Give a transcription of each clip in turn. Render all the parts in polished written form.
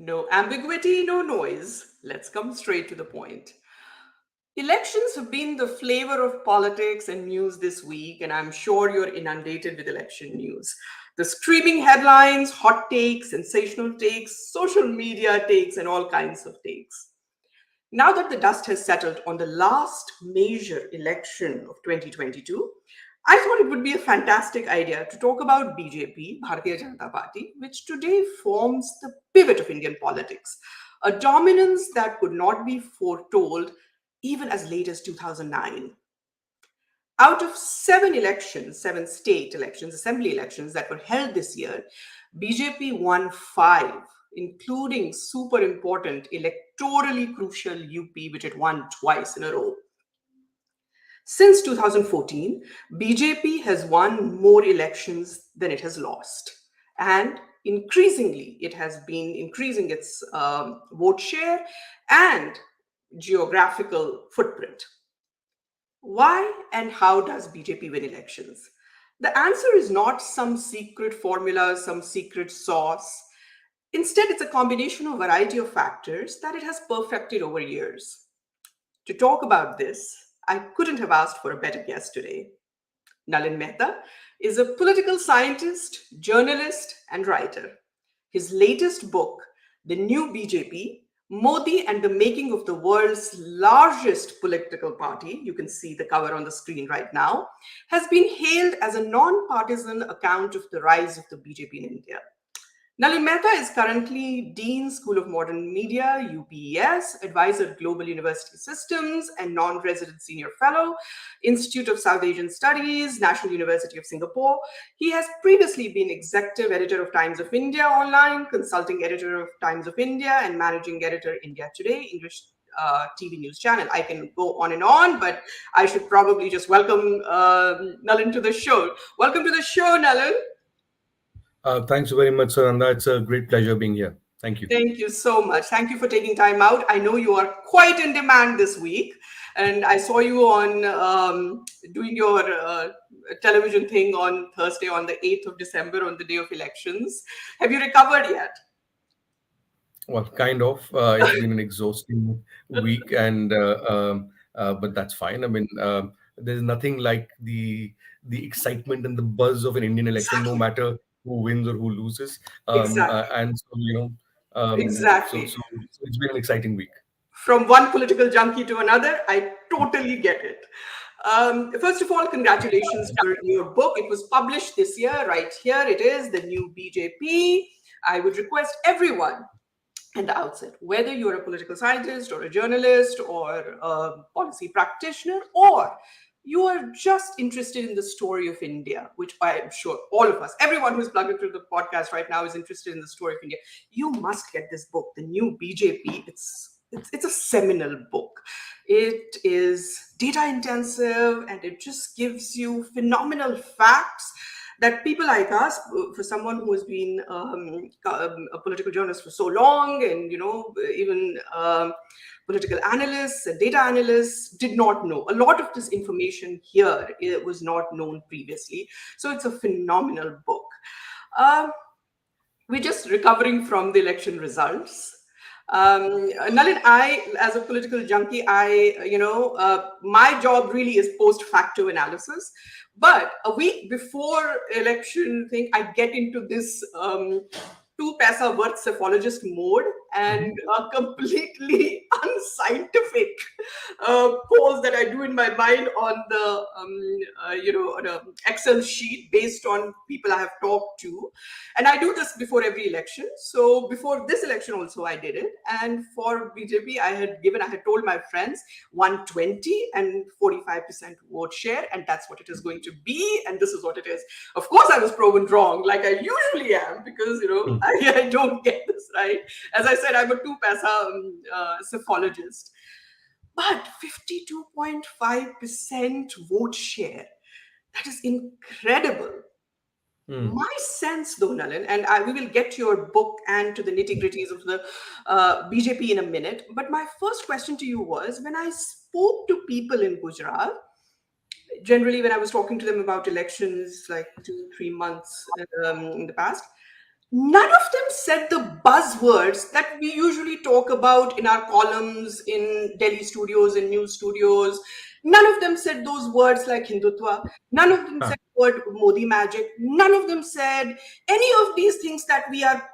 No ambiguity, no noise. Let's come straight to the point. Elections have been the flavor of politics and news this week, and I'm sure you're inundated with election news. The screaming headlines, hot takes, sensational takes, social media takes, and all kinds of takes. Now that the dust has settled on the last major election of 2022, I thought it would be a fantastic idea to talk about BJP, Bharatiya Janata Party, which today forms the pivot of Indian politics, a dominance that could not be foretold even as late as 2009. Out of seven state elections, assembly elections that were held this year, BJP won five, including super important, electorally crucial UP, which it won twice in a row. Since 2014, BJP has won more elections than it has lost. And increasingly, it has been increasing its vote share and geographical footprint. Why and how does BJP win elections? The answer is not some secret formula, some secret sauce. Instead, it's a combination of a variety of factors that it has perfected over years. To talk about this, I couldn't have asked for a better guest today. Nalin Mehta is a political scientist, journalist, and writer. His latest book, The New BJP, Modi and the Making of the World's Largest Political Party, you can see the cover on the screen right now, has been hailed as a non-partisan account of the rise of the BJP in India. Nalin Mehta is currently Dean, School of Modern Media, UPES, Advisor Global University Systems, and Non-Resident Senior Fellow, Institute of South Asian Studies, National University of Singapore. He has previously been Executive Editor of Times of India Online, Consulting Editor of Times of India, and Managing Editor India Today, English TV news channel. I can go on, but I should probably just welcome Nalin to the show. Welcome to the show, Nalin. Thanks very much, Sunanda. It's a great pleasure being here. Thank you. Thank you so much. Thank you for taking time out. I know you are quite in demand this week, and I saw you on doing your television thing on Thursday, on the 8th of December, on the day of elections. Have you recovered yet? Well, kind of. It's been an exhausting week, and but that's fine. I mean, there's nothing like the excitement and the buzz of an Indian election, no Exactly. matter who wins or who loses. Exactly. And so, Exactly. so it's been an exciting week. From one political junkie to another, I totally get it. First of all, congratulations for your book. It was published this year, right here. It is The New BJP. I would request everyone at the outset, whether you're a political scientist or a journalist or a policy practitioner, or you are just interested in the story of India, which I am sure all of us, everyone who's plugged into the podcast right now is interested in the story of India. You must get this book, The New BJP. It's a seminal book. It is data intensive and it just gives you phenomenal facts that people like us, for someone who has been a political journalist for so long, and even political analysts and data analysts did not know. A lot of this information here, it was not known previously. So it's a phenomenal book. We're just recovering from the election results. Nalin, as a political junkie, my job really is post-facto analysis. But a week before election thing, I get into this two paisa worth cephalogist mode and a completely unscientific polls that I do in my mind on the on a Excel sheet based on people I have talked to, and I do this before every election. So before this election also I did it, and for BJP I had told my friends 120 and 45% vote share, and that's what it is going to be, and this is what it is. Of course I was proven wrong, like I usually am, because I don't get this right. As I said, I'm a two paisa cephalogist. But 52.5% vote share, that is incredible. My sense, though, Nalin, and we will get to your book and to the nitty-gritties of the BJP in a minute, but my first question to you was, when I spoke to people in Gujarat, generally when I was talking to them about elections like 2-3 months in the past, None of them said the buzzwords that we usually talk about in our columns in Delhi studios and news studios. None of them said those words like Hindutva. None of them Huh. said the word Modi magic. None of them said any of these things that we are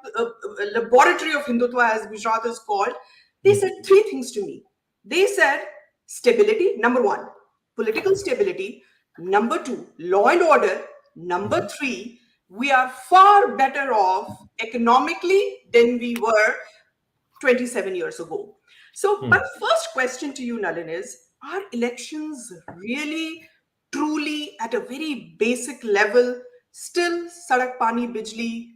laboratory of Hindutva, as Gujarat is called. They Hmm. said three things to me. They said stability, number one, political stability, number two, law and order, number Mhm. three, we are far better off economically than we were 27 years ago. So, Hmm. but first question to you, Nalin, is are elections really, truly at a very basic level still sadak pani bijli,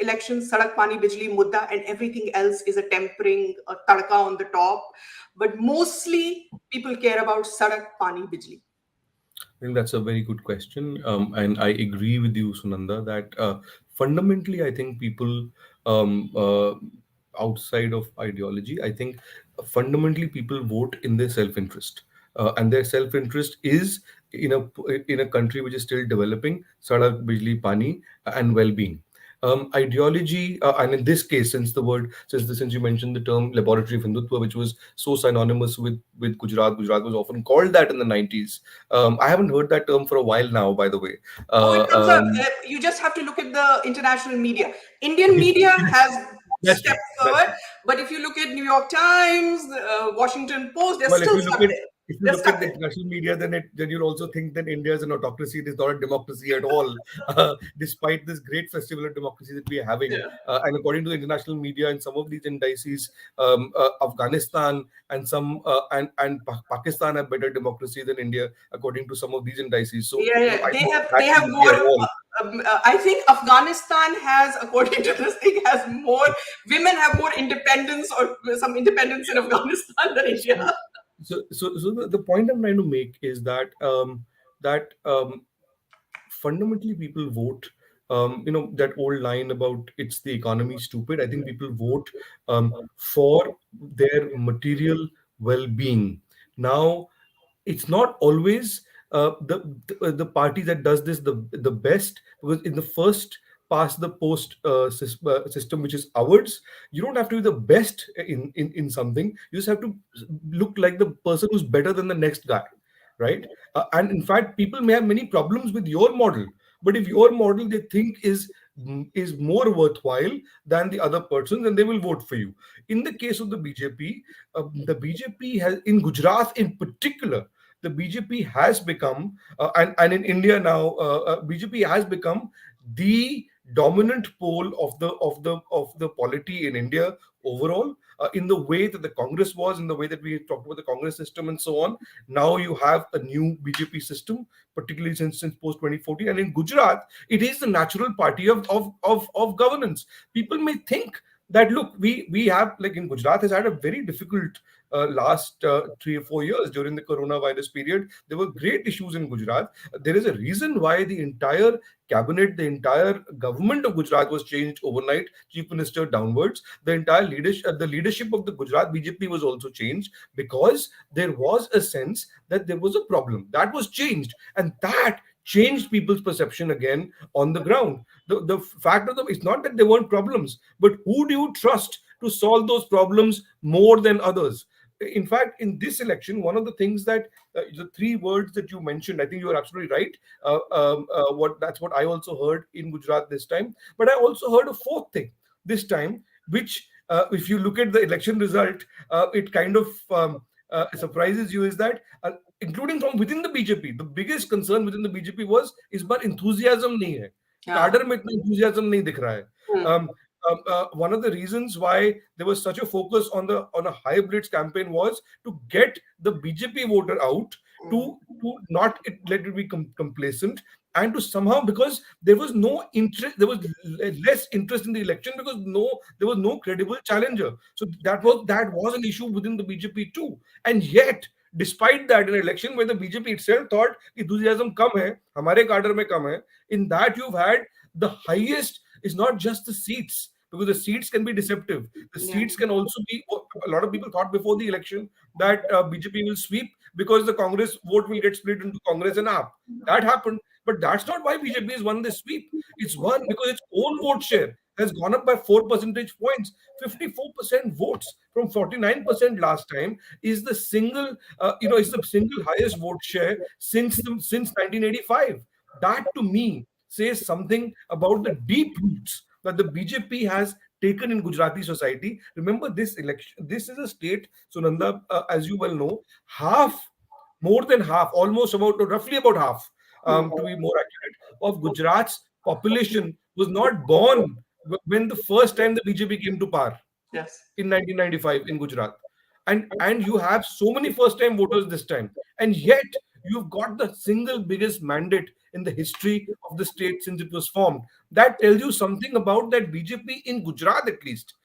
elections, sadak pani bijli mudda, and everything else is a tempering, a tadka on the top? But mostly people care about sadak pani bijli. I think that's a very good question. And I agree with you, Sunanda, that fundamentally, I think people outside of ideology, I think fundamentally people vote in their self-interest. And their self-interest is in a country which is still developing, sadak, bijli, pani, and well-being. Ideology, and in this case, since you mentioned the term laboratory of Hindutva, which was so synonymous with Gujarat was often called that in the 90s. I haven't heard that term for a while now, by the way. Oh, it Uh, comes up. um, You just have to look at the international media. Indian media has that's true. stepped That's forward, true. but if you look at New York Times, Washington Post, they're Well, still stuck there. if you They're look at stuck the there. international media, then you'll also think that India is an autocracy. It is not a democracy at all, despite this great festival of democracy that we are having. Yeah. And according to the international media and some of these indices, Afghanistan and Pakistan have better democracy than India, according to some of these indices. So Yeah, yeah. I They don't have think they that have should be more. at all. I think Afghanistan has, according to this thing, has more women have more independence or some independence in Afghanistan than India. So, the point I'm trying to make is that fundamentally people vote. That old line about it's the economy stupid. I think people vote for their material well-being. Now, it's not always the party that does this the best, because in the first past the post system, which is ours, you don't have to be the best in something. You just have to look like the person who's better than the next guy, right? And in fact, people may have many problems with your model, but if your model they think is more worthwhile than the other person, then they will vote for you. In the case of the BJP has, in Gujarat in particular, the BJP has become, and in India now, BJP has become the dominant pole of the polity in India overall. In the way that the Congress was, in the way that we talked about the Congress system and so on. Now you have a new BJP system, particularly since post 2014, and in Gujarat, it is the natural party of governance. People may think that look, we have, like, in Gujarat has had a very difficult last 3 or 4 years during the coronavirus period. There were great issues in Gujarat. There is a reason why the entire cabinet, the entire government of Gujarat was changed overnight, chief minister downwards. The leadership of the Gujarat BJP was also changed because there was a sense that there was a problem that was changed, and that changed people's perception again on the ground. The fact of the it's not that there weren't problems, but who do you trust to solve those problems more than others? In fact, in this election, one of the things that the three words that you mentioned, I think you are absolutely right. What That's what I also heard in Gujarat this time. But I also heard a fourth thing this time, which, if you look at the election result, it kind of surprises you. Is that including from within the BJP, the biggest concern within the BJP was इस बार enthusiasm नहीं है, Yeah. cadre में इतना enthusiasm नहीं दिख रहा है. Hmm. One of the reasons why there was such a focus on a hybrids campaign was to get the BJP voter out, Hmm. to not let it be complacent, and to somehow, because there was no interest, there was less interest in the election, because there was no credible challenger. So that was an issue within the BJP too. And yet, despite that, in an election where the BJP itself thought enthusiasm kam hai, hamare cadre mein kam hai, in that you've had the highest, is not just the seats, because the seats can be deceptive. The Yeah. seats can also be, a lot of people thought before the election that BJP will sweep because the Congress vote will get split into Congress and AAP. That happened, but that's not why BJP has won this sweep. It's won because its own vote share has gone up by 4 percentage points. 54% votes from 49% last time is the single, is the single highest vote share since 1985. That to me says something about the deep roots that the BJP has taken in Gujarati society. Remember, this election, this is a state, Sunanda, as you well know, half, more than half, almost about, roughly about half, Hmm. to be more accurate, of Gujarat's population was not born when the first time the BJP came to power Yes. in 1995 in Gujarat. And you have so many first time voters this time. And yet you've got the single biggest mandate in the history of the state since it was formed. That tells you something about that BJP in Gujarat at least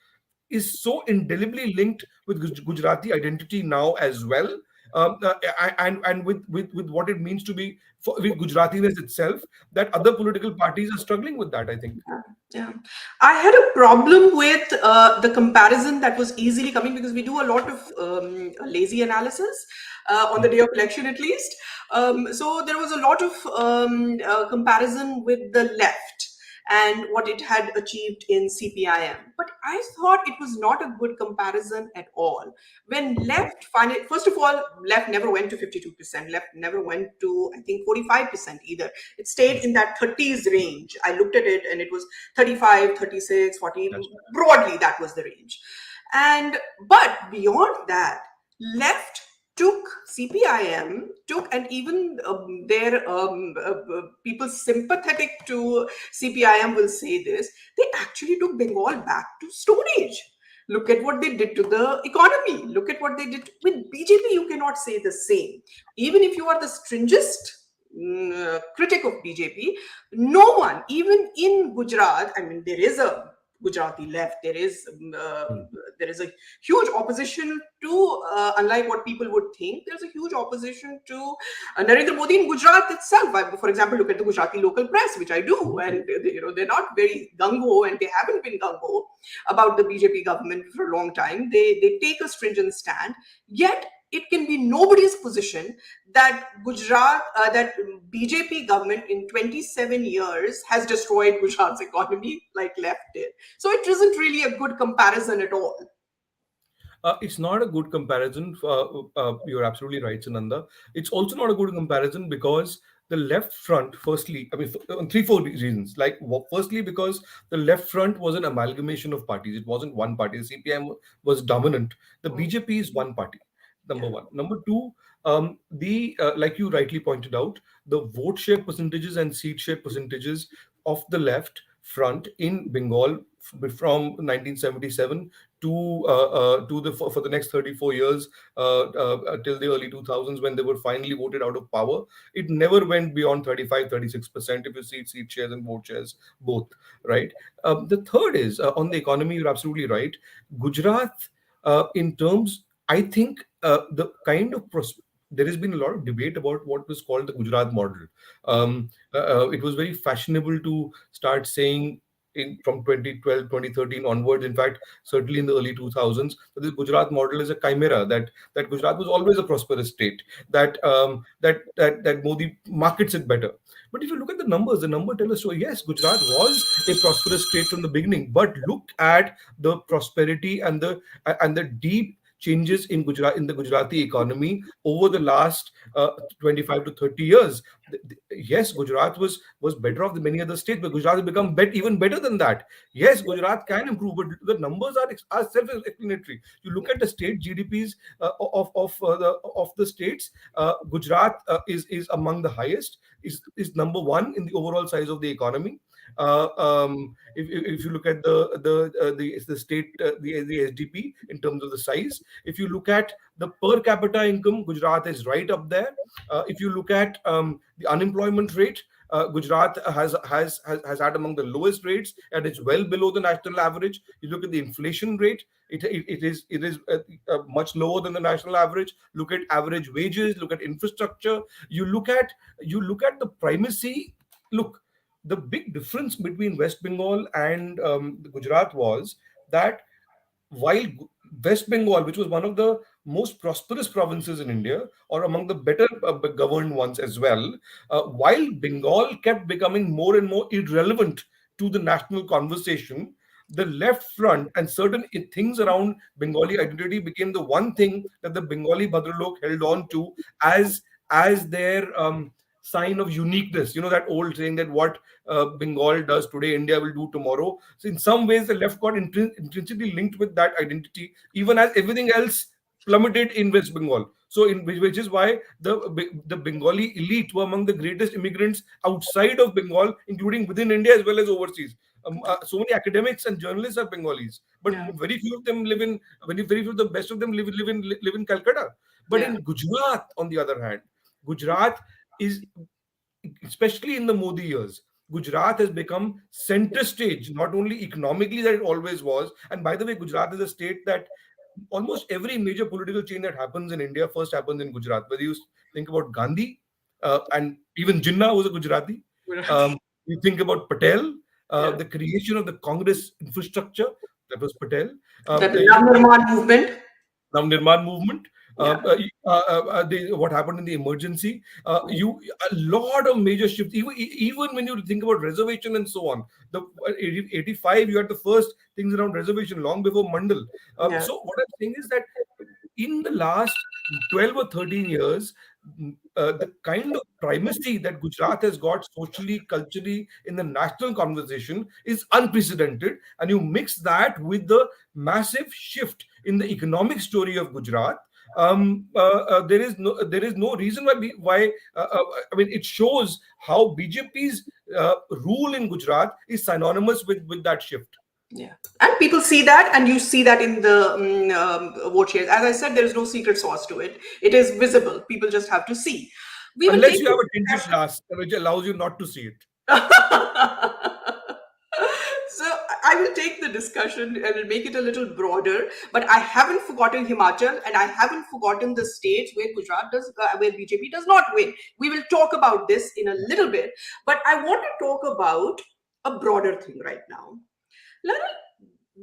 is so indelibly linked with Gujarati identity now as well. And with what it means to be with Gujaratiness itself, that other political parties are struggling with that, I think. Yeah, yeah. I had a problem with the comparison that was easily coming because we do a lot of lazy analysis on the day of election, at least. So there was a lot of comparison with the left and what it had achieved in CPIM. But I thought it was not a good comparison at all. When left finally, first of all, left never went to 52%. Left never went to, I think, 45% either. It stayed in that 30s range. I looked at it and it was 35, 36, 40. That's Broadly, that was the range. And but beyond that, left took CPIM, took, and even their people sympathetic to CPIM will say this, they actually took Bengal back to Stone Age. Look at what they did to the economy. Look at what they did with BJP. You cannot say the same. Even if you are the stringest critic of BJP, no one, even in Gujarat, I mean, there is a Gujarati left. There is a huge opposition to, unlike what people would think, there's a huge opposition to Narendra Modi in Gujarat itself. For example, look at the Gujarati local press, which I do, and they're not very gung ho, and they haven't been gung ho about the BJP government for a long time. They take a stringent stand, yet it can be nobody's position that that BJP government in 27 years has destroyed Gujarat's economy like left did. So it isn't really a good comparison at all. It's not a good comparison. You're absolutely right, Sananda. It's also not a good comparison because the left front, firstly, I mean, on three, four reasons. Like, firstly, because the left front was an amalgamation of parties. It wasn't one party. The CPM was dominant. The Mm. BJP is one party. Number Yeah. one. Number two, the like you rightly pointed out, the vote share percentages and seat share percentages of the left front in Bengal from 1977 to the for the next 34 years till the early 2000s when they were finally voted out of power, it never went beyond 35-36% if you see seat shares and vote shares both, right? The third is on the economy. You're absolutely right. Gujarat, in terms, I think the kind of there has been a lot of debate about what was called the Gujarat model. It was very fashionable to start saying from 2012, 2013 onwards, in fact, certainly in the early 2000s, that the Gujarat model is a chimera, that Gujarat was always a prosperous state, that Modi markets it better. But if you look at the number tell us so. Yes, Gujarat was a prosperous state from the beginning, but look at the prosperity and the deep changes in Gujarat, in the Gujarati economy over the last 25 to 30 years. Yes, Gujarat was better off than many other states, but Gujarat has become even better than that. Yes, Gujarat can improve, but the numbers are self-explanatory. You look at the state GDPs of the states. Gujarat is among the highest. Is number one in the overall size of the economy. If you look at the state the SDP in terms of the size, if you look at the per capita income, Gujarat is right up there. If you look at the unemployment rate, Gujarat has had among the lowest rates, and it's well below the national average. You look at the inflation rate; it is much lower than the national average. Look at average wages. Look at infrastructure. You look at the primacy. Look, the big difference between West Bengal and Gujarat was that while West Bengal, which was one of the most prosperous provinces in India, or among the better governed ones as well, while Bengal kept becoming more and more irrelevant to the national conversation, the left front and certain things around Bengali identity became the one thing that the Bengali Bhadralok held on to as their sign of uniqueness. You know that old saying that what Bengal does today, India will do tomorrow. So in some ways, the left got intrinsically linked with that identity, even as everything else plummeted in West Bengal. So, which is why the Bengali elite were among the greatest immigrants outside of Bengal, including within India as well as overseas. So many academics and journalists are Bengalis, but Yeah. very few of them live in very few of the best of them live in Calcutta. But Yeah. in Gujarat, on the other hand, Gujarat is, especially in the Modi years, Gujarat has become center stage, not only economically that it always was. And by the way, Gujarat is a state that almost every major political change that happens in India first happens in Gujarat. Whether you think about Gandhi, and even Jinnah was a Gujarati. Right. Um, you think about Patel, Yeah. the creation of the Congress infrastructure, that was Patel. That You Navnirman movement. Nirman movement. Yeah. What happened in the emergency? You A lot of major shifts. Even when you think about reservation and so on, the 85 you had the first things around reservation long before Mandal. Yeah. So what I'm saying is that in the last 12 or 13 years, the kind of primacy that Gujarat has got socially, culturally in the national conversation is unprecedented. And you mix that with the massive shift in the economic story of Gujarat. There is no reason I mean, it shows how BJP's rule in Gujarat is synonymous with that shift. Yeah. And people see that, and you see that in the vote shares. As I said, there is no secret sauce to it. It is visible. People just have to see. We will Unless take you have a tinted glass, which allows you not to see it. So I will take the discussion and will make it a little broader. But I haven't forgotten Himachal, and I haven't forgotten the states where where BJP does not win. We will talk about this in a little bit. But I want to talk about a broader thing right now. Lana,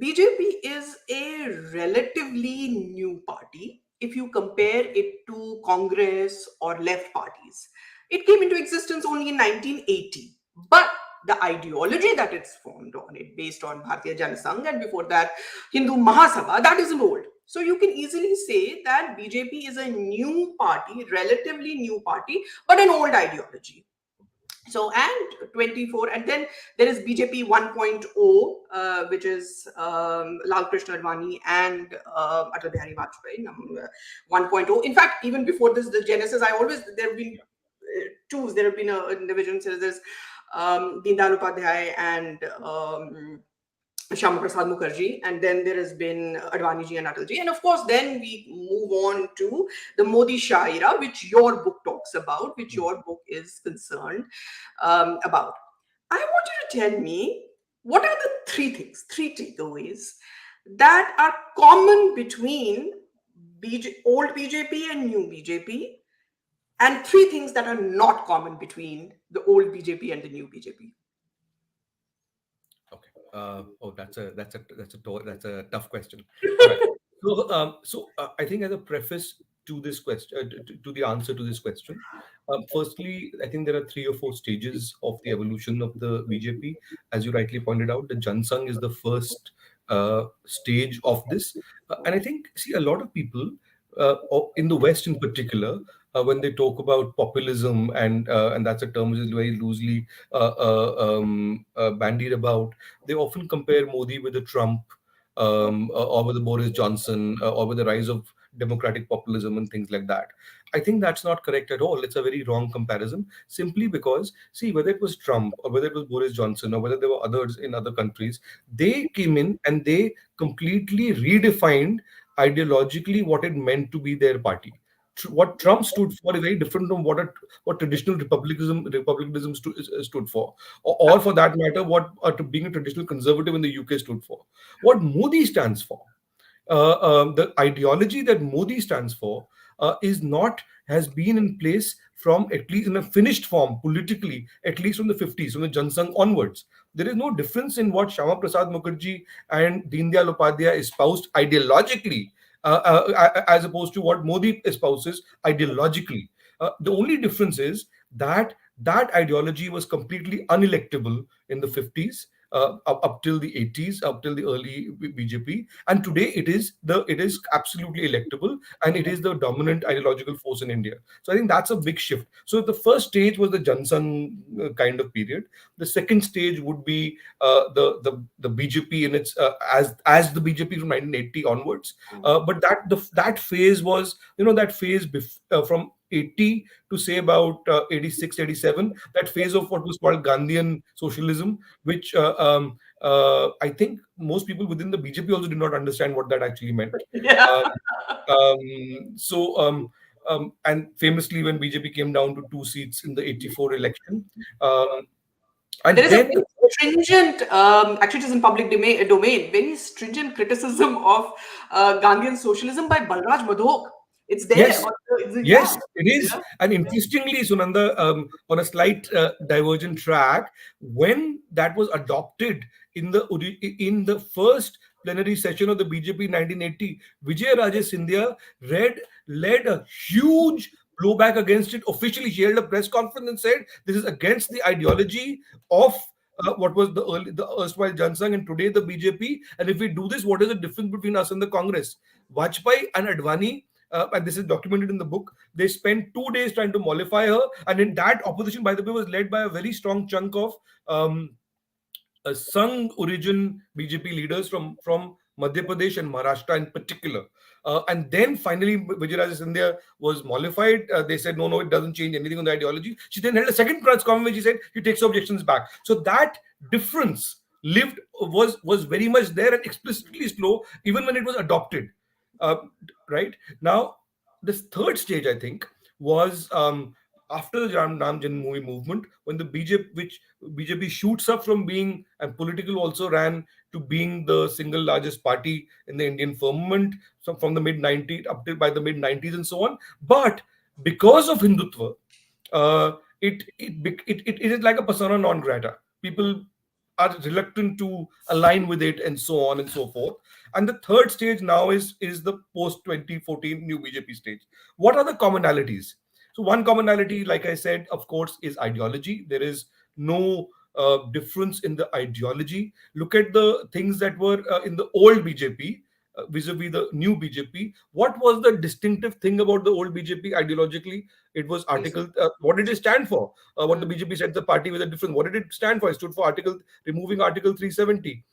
BJP is a relatively new party if you compare it to Congress or left parties. It came into existence only in 1980, but the ideology that it's formed on, it based on Bharatiya Janasangh and before that Hindu Mahasabha, that isn't old. So you can easily say that BJP is a new party, relatively new party, but an old ideology. So and 24, and then there is BJP 1.0, which is Lal Krishna Advani and Atal Bihari Vajpayee 1.0. In fact, even before this, the genesis, there have been twos. There have been a division. So there's Deen Dayal Upadhyay and Shyama Prasad Mukherjee, and then there has been Advani ji and Atal ji. And of course, then we move on to the Modi Shah era, which your book talks about, which your book is concerned about. I want you to tell me, what are the three takeaways that are common between old BJP and new BJP, and three things that are not common between the old BJP and the new BJP? Okay. That's a tough question. All right. So I think as a preface to this question, to the answer to this question, firstly, I think there are three or four stages of the evolution of the BJP. As you rightly pointed out, the Jansang is the first stage of this, and I think see a lot of people in the West in particular. When they talk about populism, and that's a term which is very loosely bandied about, they often compare Modi with the Trump, or with the Boris Johnson, or with the rise of democratic populism and things like that. I think that's not correct at all. It's a very wrong comparison, simply because, see, whether it was Trump or whether it was Boris Johnson or whether there were others in other countries, they came in and they completely redefined ideologically what it meant to be their party. What Trump stood for is very different from what traditional republicanism stood for, or for that matter, what being a traditional conservative in the UK stood for. What Modi stands for, the ideology that Modi stands for, is not has been in place from, at least in a finished form politically, at least from the 50s, from the Jansang onwards. There is no difference in what Shyama Prasad Mukherjee and Deen Dayal Upadhyay espoused ideologically, as opposed to what Modi espouses ideologically. The only difference is that that ideology was completely unelectable in the 50s. up till the 80s, up till the early BJP, and today it is absolutely electable, and it is the dominant ideological force in India. So I think that's a big shift. So the first stage was the Jansang kind of period. The second stage would be the BJP in its as the BJP from 1980 onwards. But that phase was, that phase from 80 to say about 86, 87, that phase of what was called Gandhian socialism, which I think most people within the BJP also did not understand what that actually meant. Yeah. Um, so and famously, when BJP came down to 2 seats in the 84 election, um, There and is a then very stringent, actually, it is in public domain, very stringent criticism of Gandhian socialism by Balraj Madhok. It's there. yes, Yeah. yes, it is. Yeah. And interestingly, Sunanda, on a slight divergent track, when that was adopted in the first plenary session of the BJP in 1980, Vijay Raje Scindia led a huge blowback against it. Officially, she held a press conference and said this is against the ideology of what was the erstwhile Jansang and today the BJP. And if we do this, what is the difference between us and the Congress? Vajpayee and Advani, and this is documented in the book, they spent 2 days trying to mollify her. And in that opposition, by the way, was led by a very strong chunk of um, Sangh origin BJP leaders from Madhya Pradesh and Maharashtra in particular. And then finally, Vijay Scindia was mollified. They said, no, it doesn't change anything on the ideology. She then held a second press conference where she said, she takes her objections back. So that difference was very much there and explicitly slow, even when it was adopted. Uh, right now, this third stage, I think, was after the Ram Janmabhoomi movement, when the BJP shoots up from being, and political also ran to being the single largest party in the Indian firmament, so from the mid 90s up till by the mid 90s and so on. But because of Hindutva, it is like a persona non grata. People are reluctant to align with it, and so on and so forth. And the third stage now is the post 2014 new BJP stage. What are the commonalities? So one commonality, like I said, of course, is ideology. There is no difference in the ideology. Look at the things that were in the old BJP vis-a-vis the new BJP. What was the distinctive thing about the old BJP ideologically? It was Please. article. What did it stand for? What the Mm. BJP said the party was a different. What did it stand for? It stood for article removing Article 370.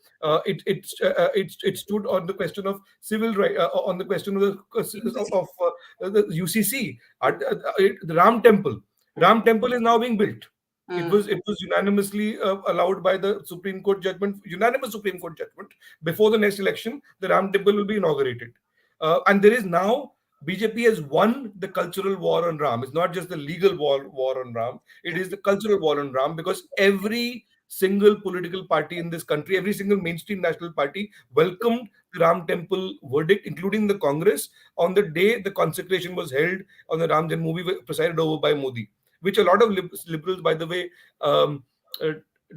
It stood on the question of civil right, on the question of the UCC. The Ram Temple. Mm. Ram Temple is now being built. Mm. It was unanimously allowed by the Supreme Court judgment, unanimous Supreme Court judgment. Before the next election, the Ram Temple will be inaugurated, and there is now BJP has won the cultural war on Ram. It's not just the legal war on Ram; it is the cultural war on Ram, because every single political party in this country, every single mainstream national party welcomed the Ram Temple verdict, including the Congress, on the day the consecration was held on the Ram Janmabhoomi presided over by Modi, which a lot of liberals, by the way, um, uh,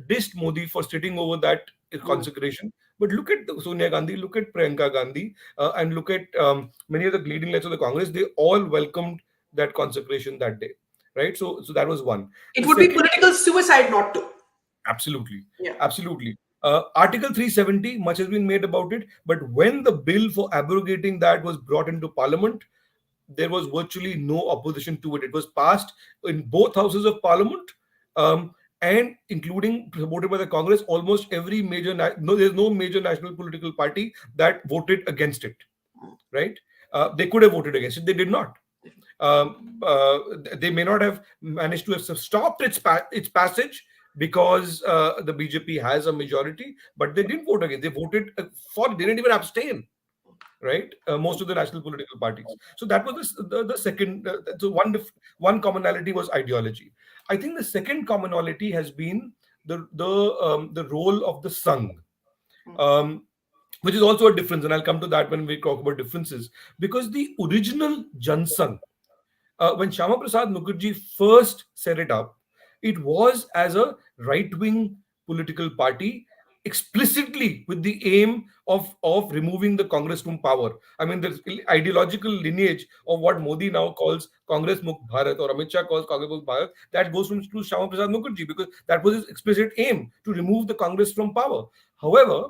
dissed Modi for sitting over that Mm. consecration. But look at Sonia Gandhi, look at Priyanka Gandhi, and look at many of the leading lights of the Congress. They all welcomed that consecration that day, right? So that was one. It The would be second, political suicide not to. absolutely, Yeah. absolutely. Article 370, much has been made about it, but when the bill for abrogating that was brought into Parliament, there was virtually no opposition to it. It was passed in both houses of Parliament, um, and including supported by the Congress. Almost every no, there's no major national political party that voted against it. Right? They could have voted against it. They did not. They may not have managed to have stopped its passage because the BJP has a majority, but they didn't vote against. They voted for. They didn't even abstain, right? Most of the national political parties. So that was the second. So one commonality was ideology. I think the second commonality has been the role of the Sangh, Mm. um, which is also a difference, and I'll come to that when we talk about differences. Because the original Jansangh, when Shama Prasad Mukherjee first set it up, it was as a right wing political party explicitly with the aim of removing the Congress from power. I mean, the ideological lineage of what Modi now calls Congress Mukt Bharat, or Amit Shah calls Congress Mukt Bharat, that goes from to Shyama Prasad Mukherjee, because that was his explicit aim, to remove the Congress from power. However,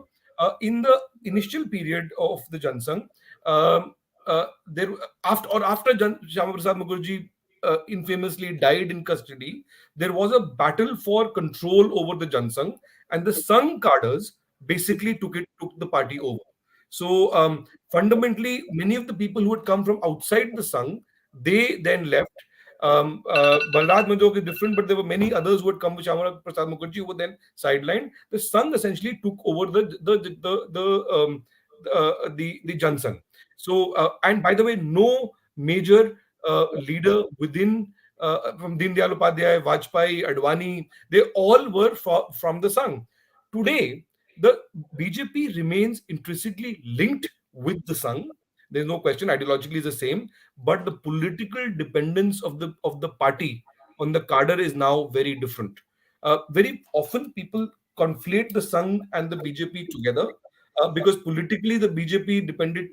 in the initial period of the Jansang, there after Shyama Prasad Mukherjee infamously died in custody, there was a battle for control over the Jansang, and the Sangh cadres basically took the party over. So fundamentally, many of the people who had come from outside the Sangh, they then left. Balraj Majok is different, but there were many others who had come with Shyama Prasad Mukherjee who were then sidelined. The Sangh essentially took over the Jansang. So and by the way, no major leader within from Deen Dayal Upadhyay, Vajpayee, Advani, they all were from the Sangh. Today, the BJP remains intrinsically linked with the Sangh. There's no question, ideologically is the same, but the political dependence of the party on the cadre is now very different. Very often, people conflate the Sangh and the BJP together because politically the BJP depended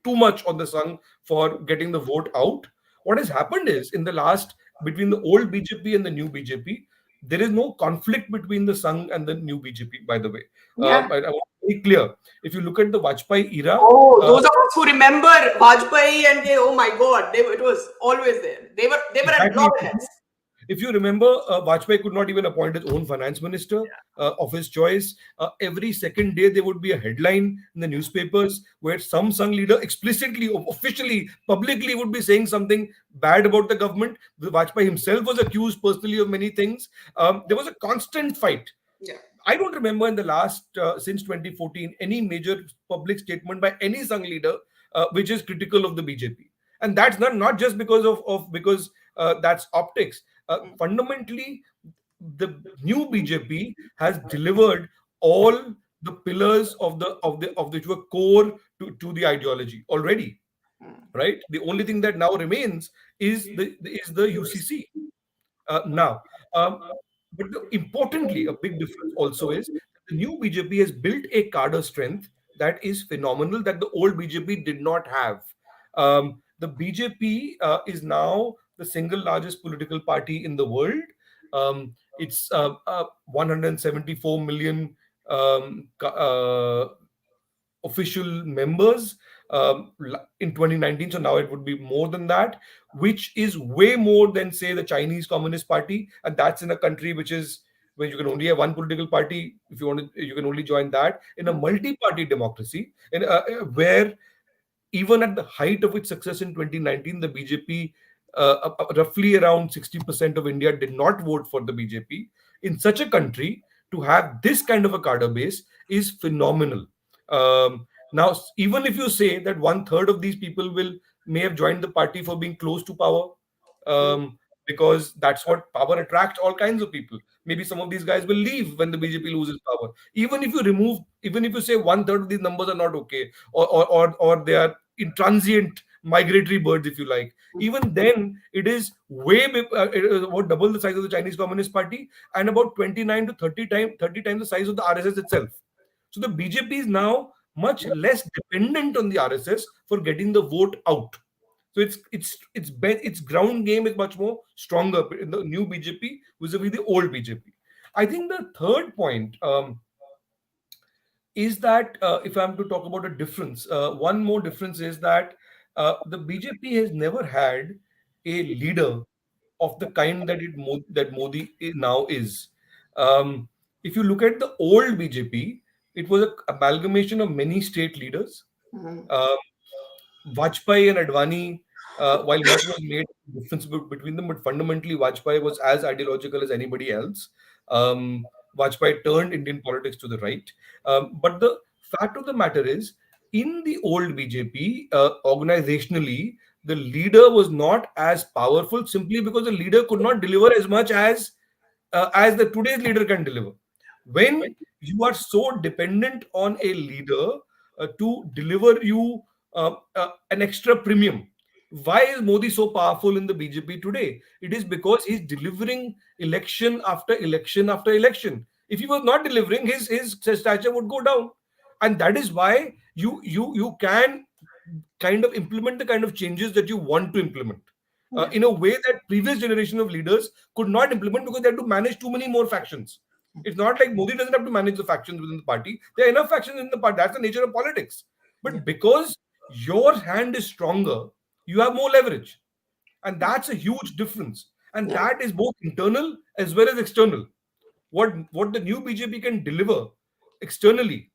too much on the Sangh for getting the vote out. What has happened is, in the last, between the old BJP and the new BJP, there is no conflict between the Sangh and the new BJP, by the way. Yeah. I want to be clear. If you look at the Vajpayee era, Oh, those of us who remember Vajpayee and they, oh my God, it was always there. They were at exactly. loggerheads. If you remember, Vajpayee could not even appoint his own finance minister of his choice. Every second day, there would be a headline in the newspapers where some Sangh leader explicitly, officially, publicly would be saying something bad about the government. The Vajpayee himself was accused personally of many things. There was a constant fight. Yeah. I don't remember in the last, since 2014, any major public statement by any Sangh leader which is critical of the BJP. And that's not just because of because that's optics. Fundamentally, the new BJP has delivered all the pillars of which were core to the ideology already. Right. The only thing that now remains is the UCC. Now, but importantly, a big difference also is that the new BJP has built a cadre strength that is phenomenal, that the old BJP did not have. The BJP is now the single largest political party in the world. It's 174 million official members in 2019. So now it would be more than that, which is way more than, say, the Chinese Communist Party. And that's in a country which is where you can only have one political party. If you want to, you can only join that in a multi-party democracy, where even at the height of its success in 2019, the BJP, roughly around 60% of India did not vote for the BJP. In such a country, to have this kind of a cadre base is phenomenal. Now, even if you say that one third of these people may have joined the party for being close to power, because that's what power attracts all kinds of people. Maybe some of these guys will leave when the BJP loses power. Even if you say one third of these numbers are not okay, or they are intransient migratory birds, if you like, even then it is it is about double the size of the Chinese Communist Party and about 29 to 30 times the size of the RSS itself. So the BJP is now much less dependent on the RSS for getting the vote out. So its ground game is much more stronger in the new BJP vis-a-vis the old BJP. I think the third point is that, if I'm to talk about a difference, one more difference is that the BJP has never had a leader of the kind that Modi now is. Um, if you look at the old BJP, it was an amalgamation of many state leaders. Um, Vajpayee and Advani, while much was made difference between them, but fundamentally Vajpayee was as ideological as anybody else. Vajpayee turned Indian politics to the right. But the fact of the matter is, in the old BJP, organizationally, the leader was not as powerful simply because the leader could not deliver as much as the today's leader can deliver. When you are so dependent on a leader to deliver you an extra premium, why is Modi so powerful in the BJP today? It is because he's delivering election after election after election. If he was not delivering, his stature would go down. And that is why you can kind of implement the kind of changes that you want to implement Yeah. in a way that previous generation of leaders could not implement because they had to manage too many more factions. It's not like Modi doesn't have to manage the factions within the party. There are enough factions in the party. That's the nature of politics. Yeah. But because your hand is stronger, you have more leverage. And that's a huge difference. And Yeah. that is both internal as well as external. What the new BJP can deliver externally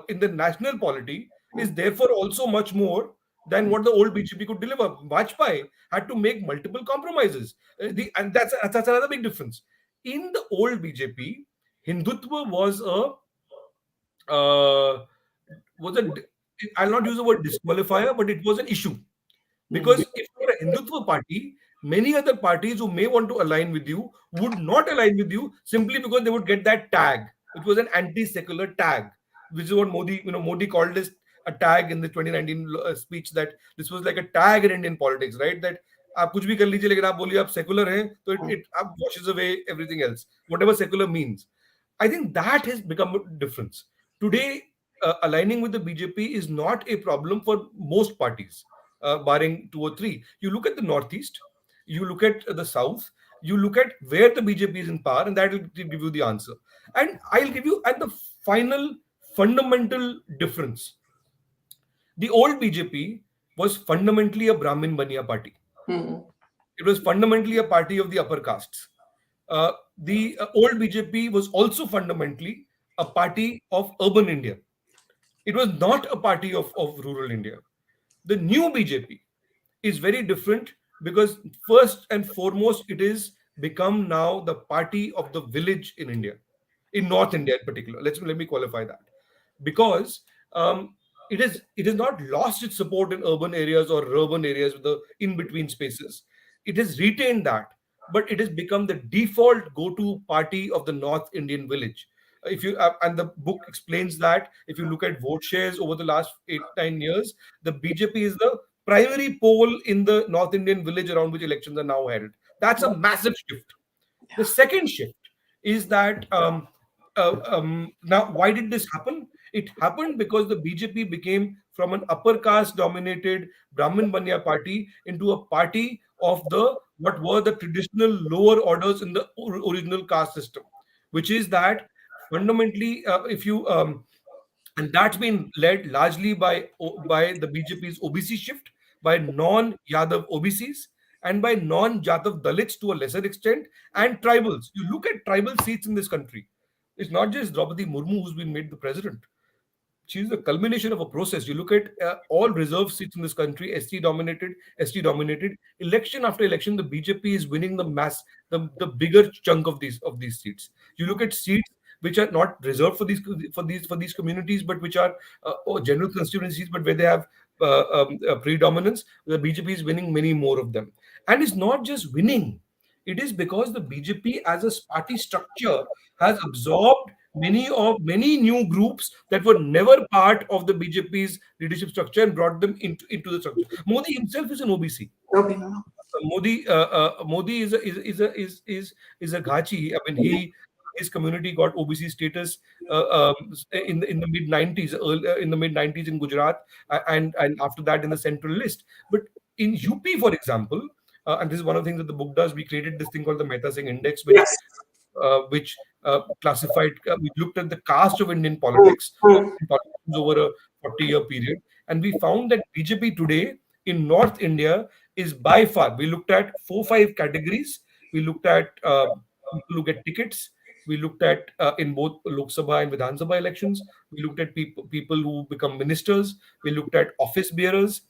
in the national polity is therefore also much more than what the old BJP could deliver. Vajpayee had to make multiple compromises, and that's another big difference. In the old BJP, Hindutva uh, was a I'll not use the word disqualifier, but it was an issue. Mm. Because if you're a Hindutva party, many other parties who may want to align with you would not align with you simply because they would get that tag, which was an anti-secular tag, which is what Modi called this a tag in the 2019 speech, that this was like a tag in Indian politics, right? That आप कुछ भी कर लीजिए लेकिन आप बोलिए आप secular हैं तो it washes away everything else, whatever secular means. I think that has become a difference. Today, aligning with the BJP is not a problem for most parties, barring two or three. You look at the Northeast, you look at the South, you look at where the BJP is in power, and that will give you the answer. And I'll give you, and the final fundamental difference. The old BJP was fundamentally a Brahmin Baniya party. Mm. It was fundamentally a party of the upper castes. The old BJP was also fundamentally a party of urban India. It was not a party of rural India. The new BJP is very different because first and foremost, it is become now the party of the village in India, in North India in particular. Let me qualify that, because it has not lost its support in urban areas or urban areas with the in between spaces. It has retained that, but it has become the default go-to party of the North Indian village. If you and the book explains that if you look at vote shares over the last 8-9 years, the BJP is the primary pole in the North Indian village around which elections are now held. That's a massive shift. The second shift is that now, why did this happen? It happened because the BJP became from an upper caste dominated Brahmin Banya party into a party of the what were the traditional lower orders in the original caste system, which is that fundamentally, if you and that's been led largely by the BJP's OBC shift, by non-Yadav OBCs, and by non-Jatav Dalits to a lesser extent, and tribals. You look at tribal seats in this country. It's not just Draupadi Murmu who's been made the president. She's the culmination of a process. You look at all reserve seats in this country, ST dominated. Election after election, the BJP is winning the bigger chunk of these seats. You look at seats which are not reserved for these communities, but which are general constituencies, but where they have predominance. The BJP is winning many more of them, and it's not just winning. It is because the BJP as a party structure has absorbed many new groups that were never part of the BJP's leadership structure and brought them into the structure. Modi himself is an OBC. Okay. Modi is a Ghachi. I mean, his community got OBC status in the mid 90s, in the mid 90s in Gujarat, and after that in the central list. But in UP, for example, and this is one of the things that the book does. We created this thing called the Mehta Singh Index, Yes. which classified. We looked at the caste of Indian Mm. politics, Mm. over a 40-year period, and we found that BJP today in North India is by far. We looked at 4-5 categories. We looked at people who get tickets. We looked at in both Lok Sabha and Vidhan Sabha elections. We looked at people who become ministers. We looked at office bearers.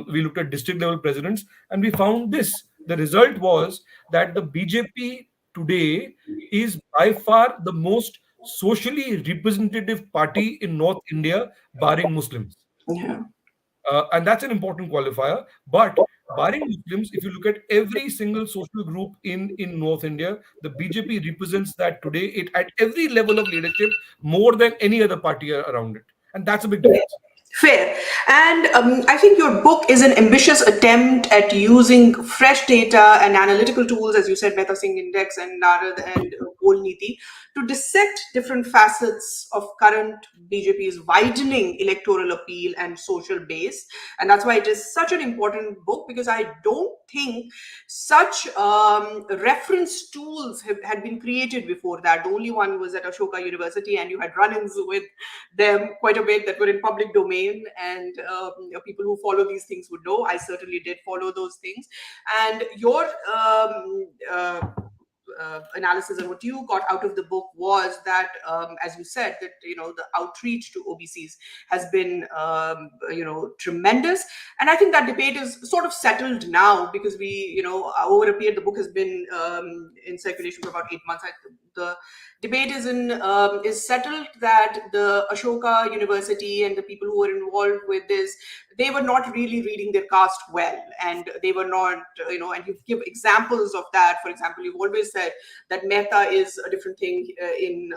We looked at district level presidents, and we found this. The result was that the BJP today is by far the most socially representative party in North India, barring Muslims. Yeah. And that's an important qualifier. But barring Muslims, if you look at every single social group in North India, the BJP represents that today it at every level of leadership more than any other party around it. And that's a big difference. Fair. And I think your book is an ambitious attempt at using fresh data and analytical tools, as you said, Mehta Singh Index and Narad and poll niti to dissect different facets of current BJP's widening electoral appeal and social base. And that's why it is such an important book, because I don't think such reference tools had been created before that. The only one was at Ashoka University, and you had run-ins with them quite a bit that were in public domain, and people who follow these things would know. I certainly did follow those things. And your analysis and what you got out of the book was that, as you said, that the outreach to OBCs has been tremendous, and I think that debate is sort of settled now, because over a period, the book has been in circulation for about 8 months. The debate is settled that the Ashoka University and the people who were involved with this, they were not really reading their caste well, and they were not, and you give examples of that. For example, you've always said that Mehta is a different thing in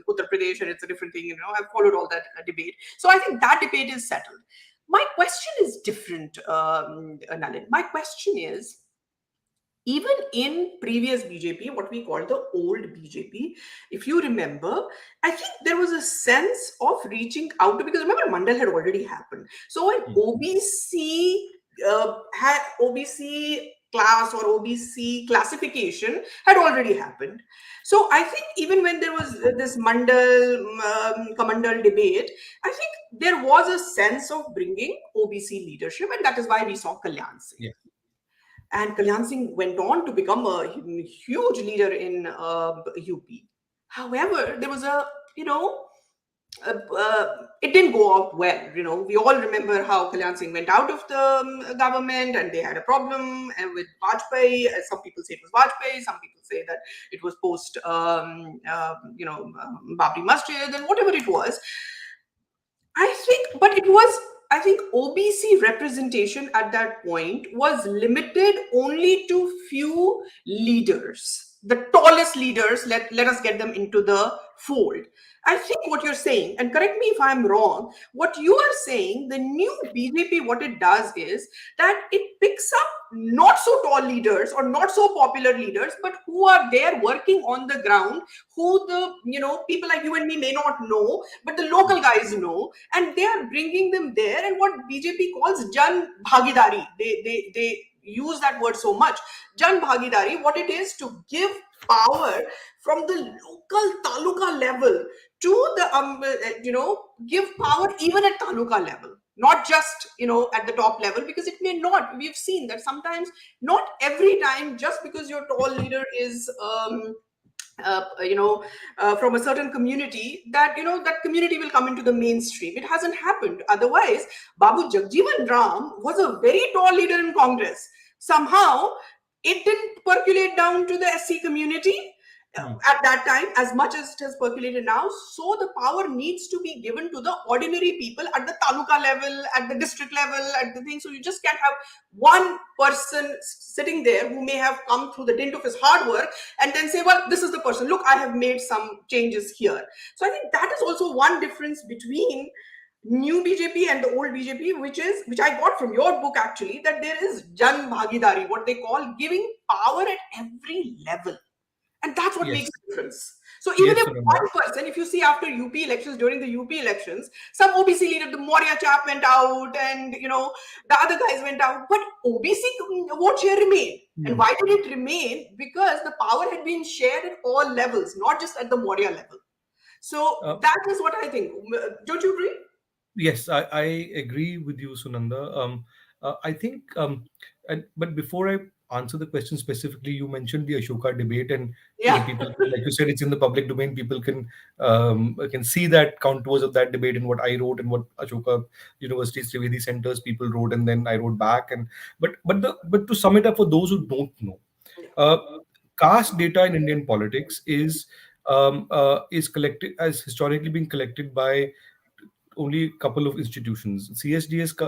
Uttar Pradesh, and it's a different thing. I've followed all that debate. So I think that debate is settled. My question is different, Nalin. My question is, even in previous BJP, what we call the old BJP, if you remember, I think there was a sense of reaching out to, because remember, Mandal had already happened. So an OBC class or OBC classification had already happened. So I think even when there was this Mandal Kamandal debate, I think there was a sense of bringing OBC leadership, and that is why we saw Kalyan Singh. Yeah. And Kalyan Singh went on to become a huge leader in UP. However, there was it didn't go out well. We all remember how Kalyan Singh went out of the government, and they had a problem with Vajpayee. Some people say it was Vajpayee. Some people say that it was post, Babri Masjid, and whatever it was. I think OBC representation at that point was limited only to few leaders, the tallest leaders. Let us get them into the fold. I think what you're saying, and correct me if I'm wrong, what you are saying, the new BJP, what it does is that it picks up not so tall leaders or not so popular leaders, but who are there working on the ground, who the people like you and me may not know, but the local guys know, and they are bringing them there. And what BJP calls Jan Bhagidari, they use that word so much. Jan Bhagidari, what it is to give power from the local taluka level to the give power even at taluka level, not just at the top level, because it may not. We've seen that sometimes, not every time, just because your tall leader is from a certain community, that that community will come into the mainstream. It hasn't happened. Otherwise, Babu Jagjeevan Ram was a very tall leader in Congress. Somehow it didn't percolate down to the SC community at that time as much as it has percolated now. So the power needs to be given to the ordinary people at the taluka level, at the district level, at the thing. So you just can't have one person sitting there who may have come through the dint of his hard work and then say, well, this is the person, look, I have made some changes here. So I think that is also one difference between new BJP and the old BJP, which I got from your book actually, that there is Jan Bhagidari, what they call giving power at every level. And that's what makes a difference. So even if one person, if you see after UP elections, during the UP elections, some OBC leader, the Maurya chap went out, and the other guys went out, but OBC vote share remained. And why did it remain? Because the power had been shared at all levels, not just at the Maurya level. So that is what I think. Don't you agree? Yes, I agree with you, Sunanda. I think, but before I answer the question specifically, you mentioned the Ashoka debate, and people, like you said, it's in the public domain. People can see that contours of that debate and what I wrote and what Ashoka University's Trivedi centers people wrote, and then I wrote back. And but to sum it up for those who don't know, caste data in Indian politics is collected, as historically been collected by only a couple of institutions. CSDS,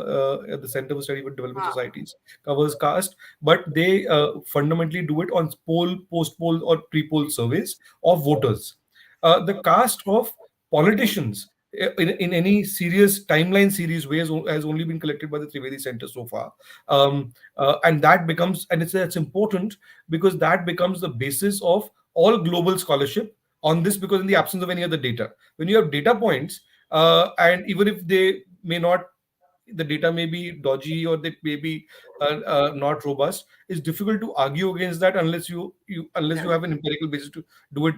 at the Center for Study for Development Societies, covers caste, but they fundamentally do it on poll, post-poll, or pre-poll surveys of voters. The caste of politicians in any serious timeline series way has only been collected by the Trivedi Center so far, and that becomes, and it's important because that becomes the basis of all global scholarship on this, because in the absence of any other data, when you have data points, and even if they may not, the data may be dodgy or they may be not robust, it's difficult to argue against that unless unless you Yeah. have an empirical basis to do it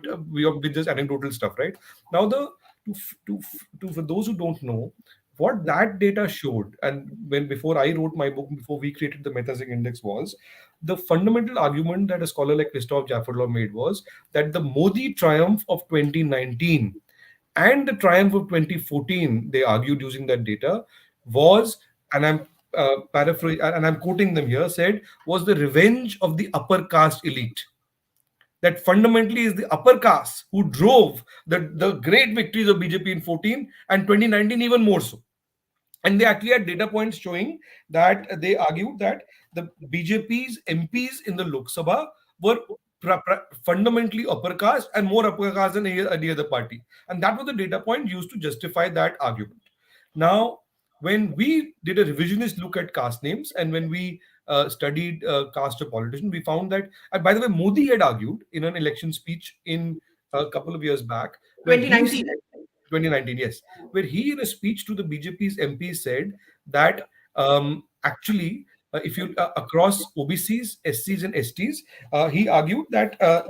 with just anecdotal stuff, right? Now, for those who don't know what that data showed, and when before I wrote my book, before we created the Meta-Sig index, was the fundamental argument that a scholar like Christoph Jaffrelov made was that the Modi triumph of 2019 and the triumph of 2014, they argued using that data, was, and I'm paraphrasing and I'm quoting them here, said was the revenge of the upper caste elite. That fundamentally is the upper caste who drove the great victories of BJP in 14 and 2019 even more so. And they actually had data points showing that they argued that the BJP's MPs in the Lok Sabha were fundamentally upper caste and more upper caste than any other party. And that was the data point used to justify that argument. Now, when we did a revisionist look at caste names and when we studied caste of politicians, we found that, and by the way, Modi had argued in an election speech in a couple of years back, where he 2019. said, 2019, yes, where he in a speech to the BJP's MP said that actually, if you across OBCs, SCs, and STs, he argued that uh,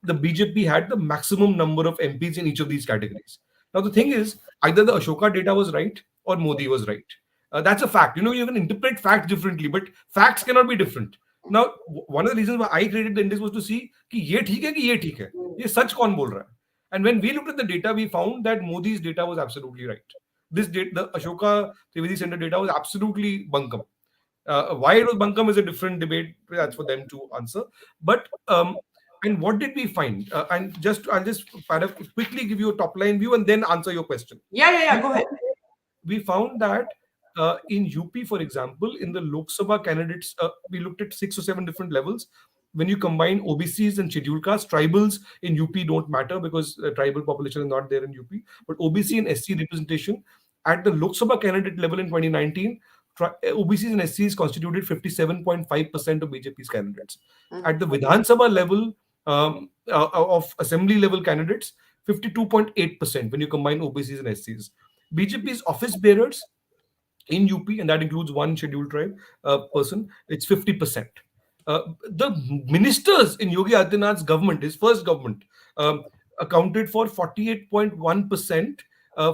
the BJP had the maximum number of MPs in each of these categories. Now, the thing is, either the Ashoka data was right or Modi was right. That's a fact. You can interpret facts differently, but facts cannot be different. Now, one of the reasons why I created the index was to see कि ये ठीक है कि ये ठीक है, ये सच कौन बोल रहा है. And when we looked at the data, we found that Modi's data was absolutely right. This data, the Ashoka Trivedi Center data, was absolutely bunkum. Why it was bunkum is a different debate. That's for them to answer. But and what did we find? I'll just quickly give you a top line view and then answer your question. Yeah. We Go ahead. we found that in UP, for example, in the Lok Sabha candidates, we looked at 6 or 7 different levels. When you combine OBCs and scheduled castes, tribals in UP don't matter because tribal population is not there in UP. But OBC and SC representation at the Lok Sabha candidate level in 2019, OBCs and SCs constituted 57.5% of BJP's candidates. At the Vidhan Sabha level of assembly level candidates, 52.8% when you combine OBCs and SCs. BJP's office bearers in UP, and that includes one scheduled tribe person, it's 50%. The ministers in Yogi Adityanath's government, his first government, accounted for 48.1%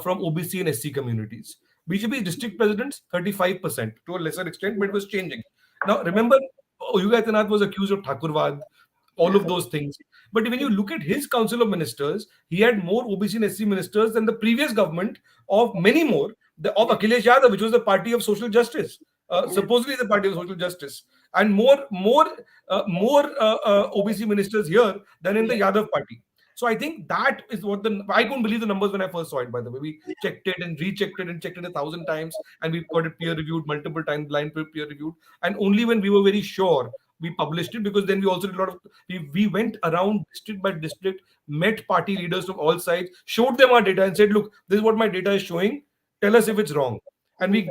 from OBC and SC communities. BJP's district presidents, 35% to a lesser extent, but it was changing. Now, remember, Yogi Adityanath was accused of Thakurwad, all of those things. But when you look at his council of ministers, he had more OBC and SC ministers than the previous government of many more, of Akhilesh Yadav, which was the party of social justice, supposedly the party of social justice, and more OBC ministers here than in the Yadav party. So I think that is what I couldn't believe the numbers when I first saw it. By the way, we checked it and rechecked it and checked it 1,000 times, and we got it peer reviewed multiple times, blind peer reviewed, and only when we were very sure we published it, because then we also did a lot of we went around district by district, met party leaders from all sides, showed them our data and said, look, this is what my data is showing, tell us if it's wrong. And we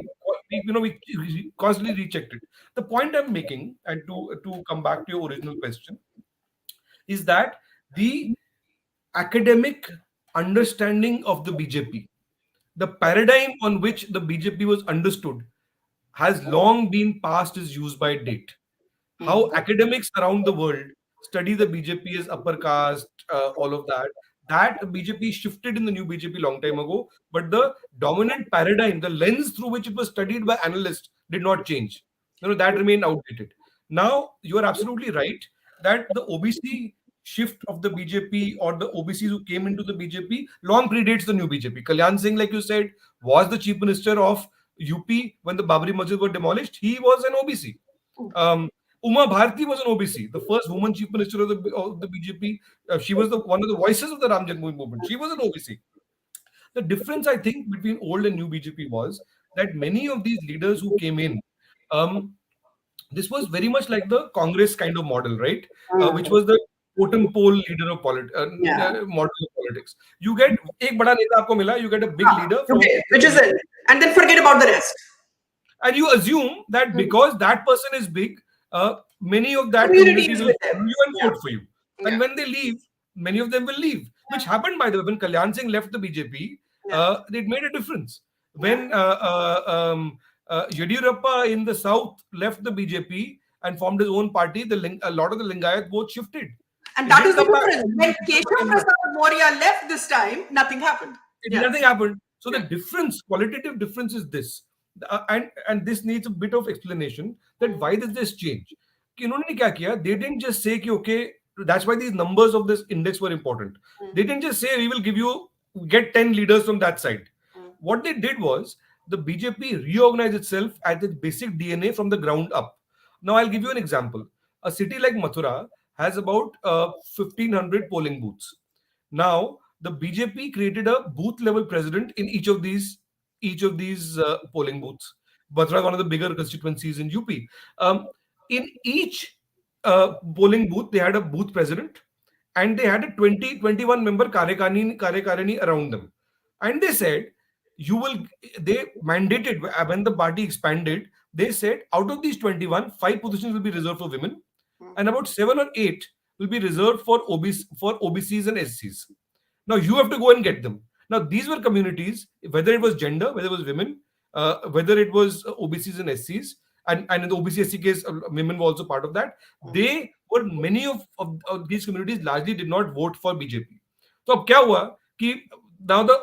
constantly rechecked it. The point I'm making, and to come back to your original question, is that the academic understanding of the BJP, the paradigm on which the BJP was understood, has long been past its use by date. How academics around the world study the BJP as upper caste, all of that. That BJP shifted in the new BJP long time ago, but the dominant paradigm, the lens through which it was studied by analysts, did not change. That remained outdated. Now, you are absolutely right that the OBC shift of the BJP or the OBCs who came into the BJP long predates the new BJP. Kalyan Singh, like you said, was the chief minister of UP when the Babri Masjid were demolished. He was an OBC. Uma Bharti was an OBC, the first woman chief minister of the BJP. She was one of the voices of the Ram Janmabhoomi movement. She was an OBC. The difference, I think, between old and new BJP was that many of these leaders who came in, this was very much like the Congress kind of model, right? Which was the totem pole leader of model of politics. You get ek bada neta aapko mila, you get a big leader. Which is it. And then forget about the rest. And you assume that because that person is big, many of that community Communities will with follow them. you and Yeah. vote for you. And Yeah. when they leave, many of them will leave, which happened, by the way, when Kalyan Singh left the BJP. Yeah. It made a difference. Yeah. When Yediyurappa in the south left the BJP and formed his own party, a lot of the Lingayat vote shifted. And It that is didn't the come back. difference. Only When when Yediyurappa Keshav came back. Prasad Maurya left this time, nothing happened. Yeah. Nothing happened. So the Yeah. difference, qualitative difference, is this, and this needs a bit of explanation that Mm, why does this change? कि इन्होंने क्या किया? They didn't just say कि okay, that's why these numbers of this index were important. mm, They didn't just say we will get 10 leaders from that side. mm, What they did was the BJP reorganized itself at its basic DNA from the ground up. Now I'll give you an example. A city like Mathura has about 1,500 polling booths. Now, the BJP created a booth level president in each of these polling booths. Batra is one of the bigger constituencies in UP. In each polling booth, they had a booth president, and they had a 21 member Karyakarini around them. And they said, they mandated, when the party expanded, they said out of these 21, 5 positions will be reserved for women, mm, and about 7 or 8 will be reserved for OBCs and SCs. Now you have to go and get them. Now these were communities, whether it was gender, whether it was women, whether it was OBCs and SCs, and in the OBC SC case, women were also part of that. mm, They were many of these communities largely did not vote for BJP. So अब क्या हुआ कि now the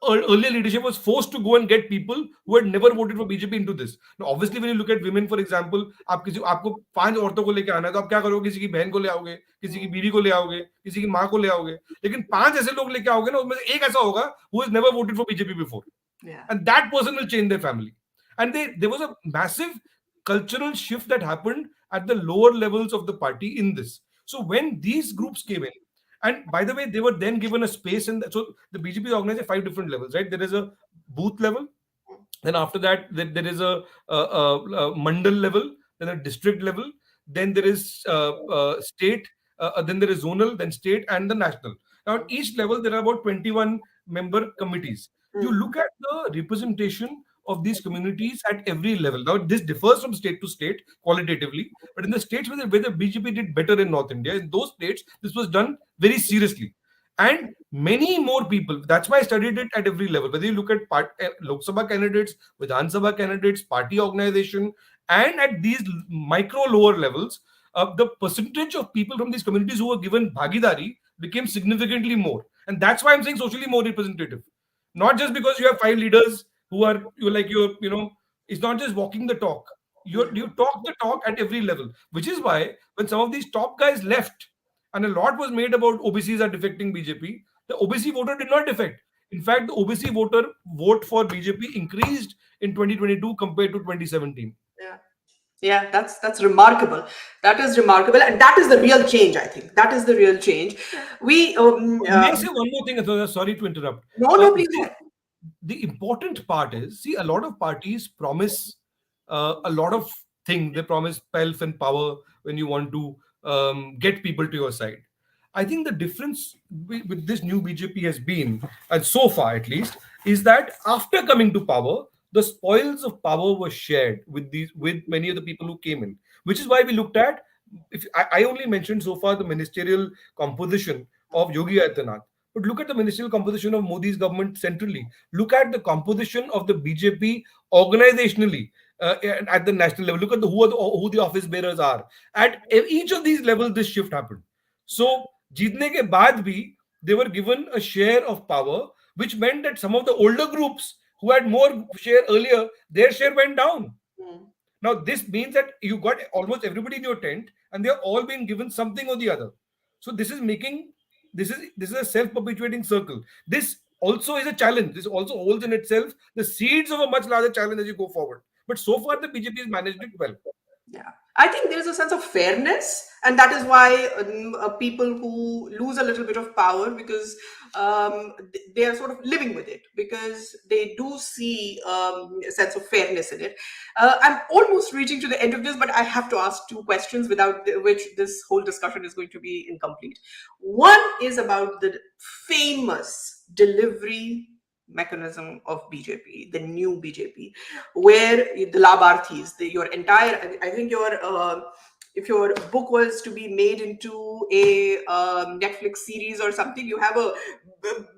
earlier leadership was forced to go and get people who had never voted for BJP into this. Now, obviously, when you look at women, for example, आपको 5 औरतों को लेके आना है तो आप क्या करोगे? किसी की बहन को ले आओगे, किसी की बीवी को ले आओगे, किसी की माँ को ले आओगे. लेकिन 5 ऐसे लोग लेके आओगे ना, उसमें से एक ऐसा होगा who has never voted for BJP before, yeah. and that person will change their family. And there was a massive cultural shift that happened at the lower levels of the party in this. So when these groups came in, and by the way, they were then given a space, and so the BJP is organized at 5 different levels, right? There is a booth level, then after that, there is a mandal level, then a district level, then there is state, then there is zonal, then state, and the national. Now, at each level, there are about 21 member committees. You Mm, look at the representation of these communities at every level. Now, this differs from state to state qualitatively, but in the states where the BJP did better in North India, in those states, this was done very seriously. And many more people. That's why I studied it at every level. Whether you look at Lok Sabha candidates, Vidhan Sabha candidates, party organization, and at these micro lower levels, the percentage of people from these communities who were given bhagidari became significantly more. And that's why I'm saying socially more representative. Not just because you have 5 leaders who are it's not just walking the talk. You talk the talk at every level, which is why when some of these top guys left, and a lot was made about OBCs are defecting BJP. The OBC voter did not defect. In fact, the OBC vote for BJP increased in 2022 compared to 2017. yeah. Yeah, that's remarkable. That is remarkable, and that is the real change. I think that is the real change. We May I say one more thing? Atharva? Sorry to interrupt. no, no, please go The, ahead. the important part is, see, a lot of parties promise a lot of things. They promise pelf and power when you want to get people to your side. I think the difference with this new BJP has been, and so far at least, is that after coming to power, the spoils of power were shared with many of the people who came in, which is why we looked at. If I only mentioned so far the ministerial composition of Yogi Adityanath, but look at the ministerial composition of Modi's government centrally. Look at the composition of the BJP organizationally at the national level. Look at who the office bearers are. At each of these levels, this shift happened. So जीतने के बाद भी they were given a share of power, which meant that some of the older groups who had more share earlier, their share went down. Mm, Now this means that you got almost everybody in your tent, and they're all being given something or the other. So this is a self-perpetuating circle. This also is a challenge. This also holds in itself the seeds of a much larger challenge as you go forward. But so far, the BJP has managed it well. yeah, I think there is a sense of fairness, and that is why people who lose a little bit of power because they are sort of living with it because they do see a sense of fairness in it. I'm almost reaching to the end of this, but I have to ask two questions without which this whole discussion is going to be incomplete. One is about the famous delivery mechanism of BJP, the new BJP, where the Labharthis, your entire, I think if your book was to be made into a Netflix series or something, you have a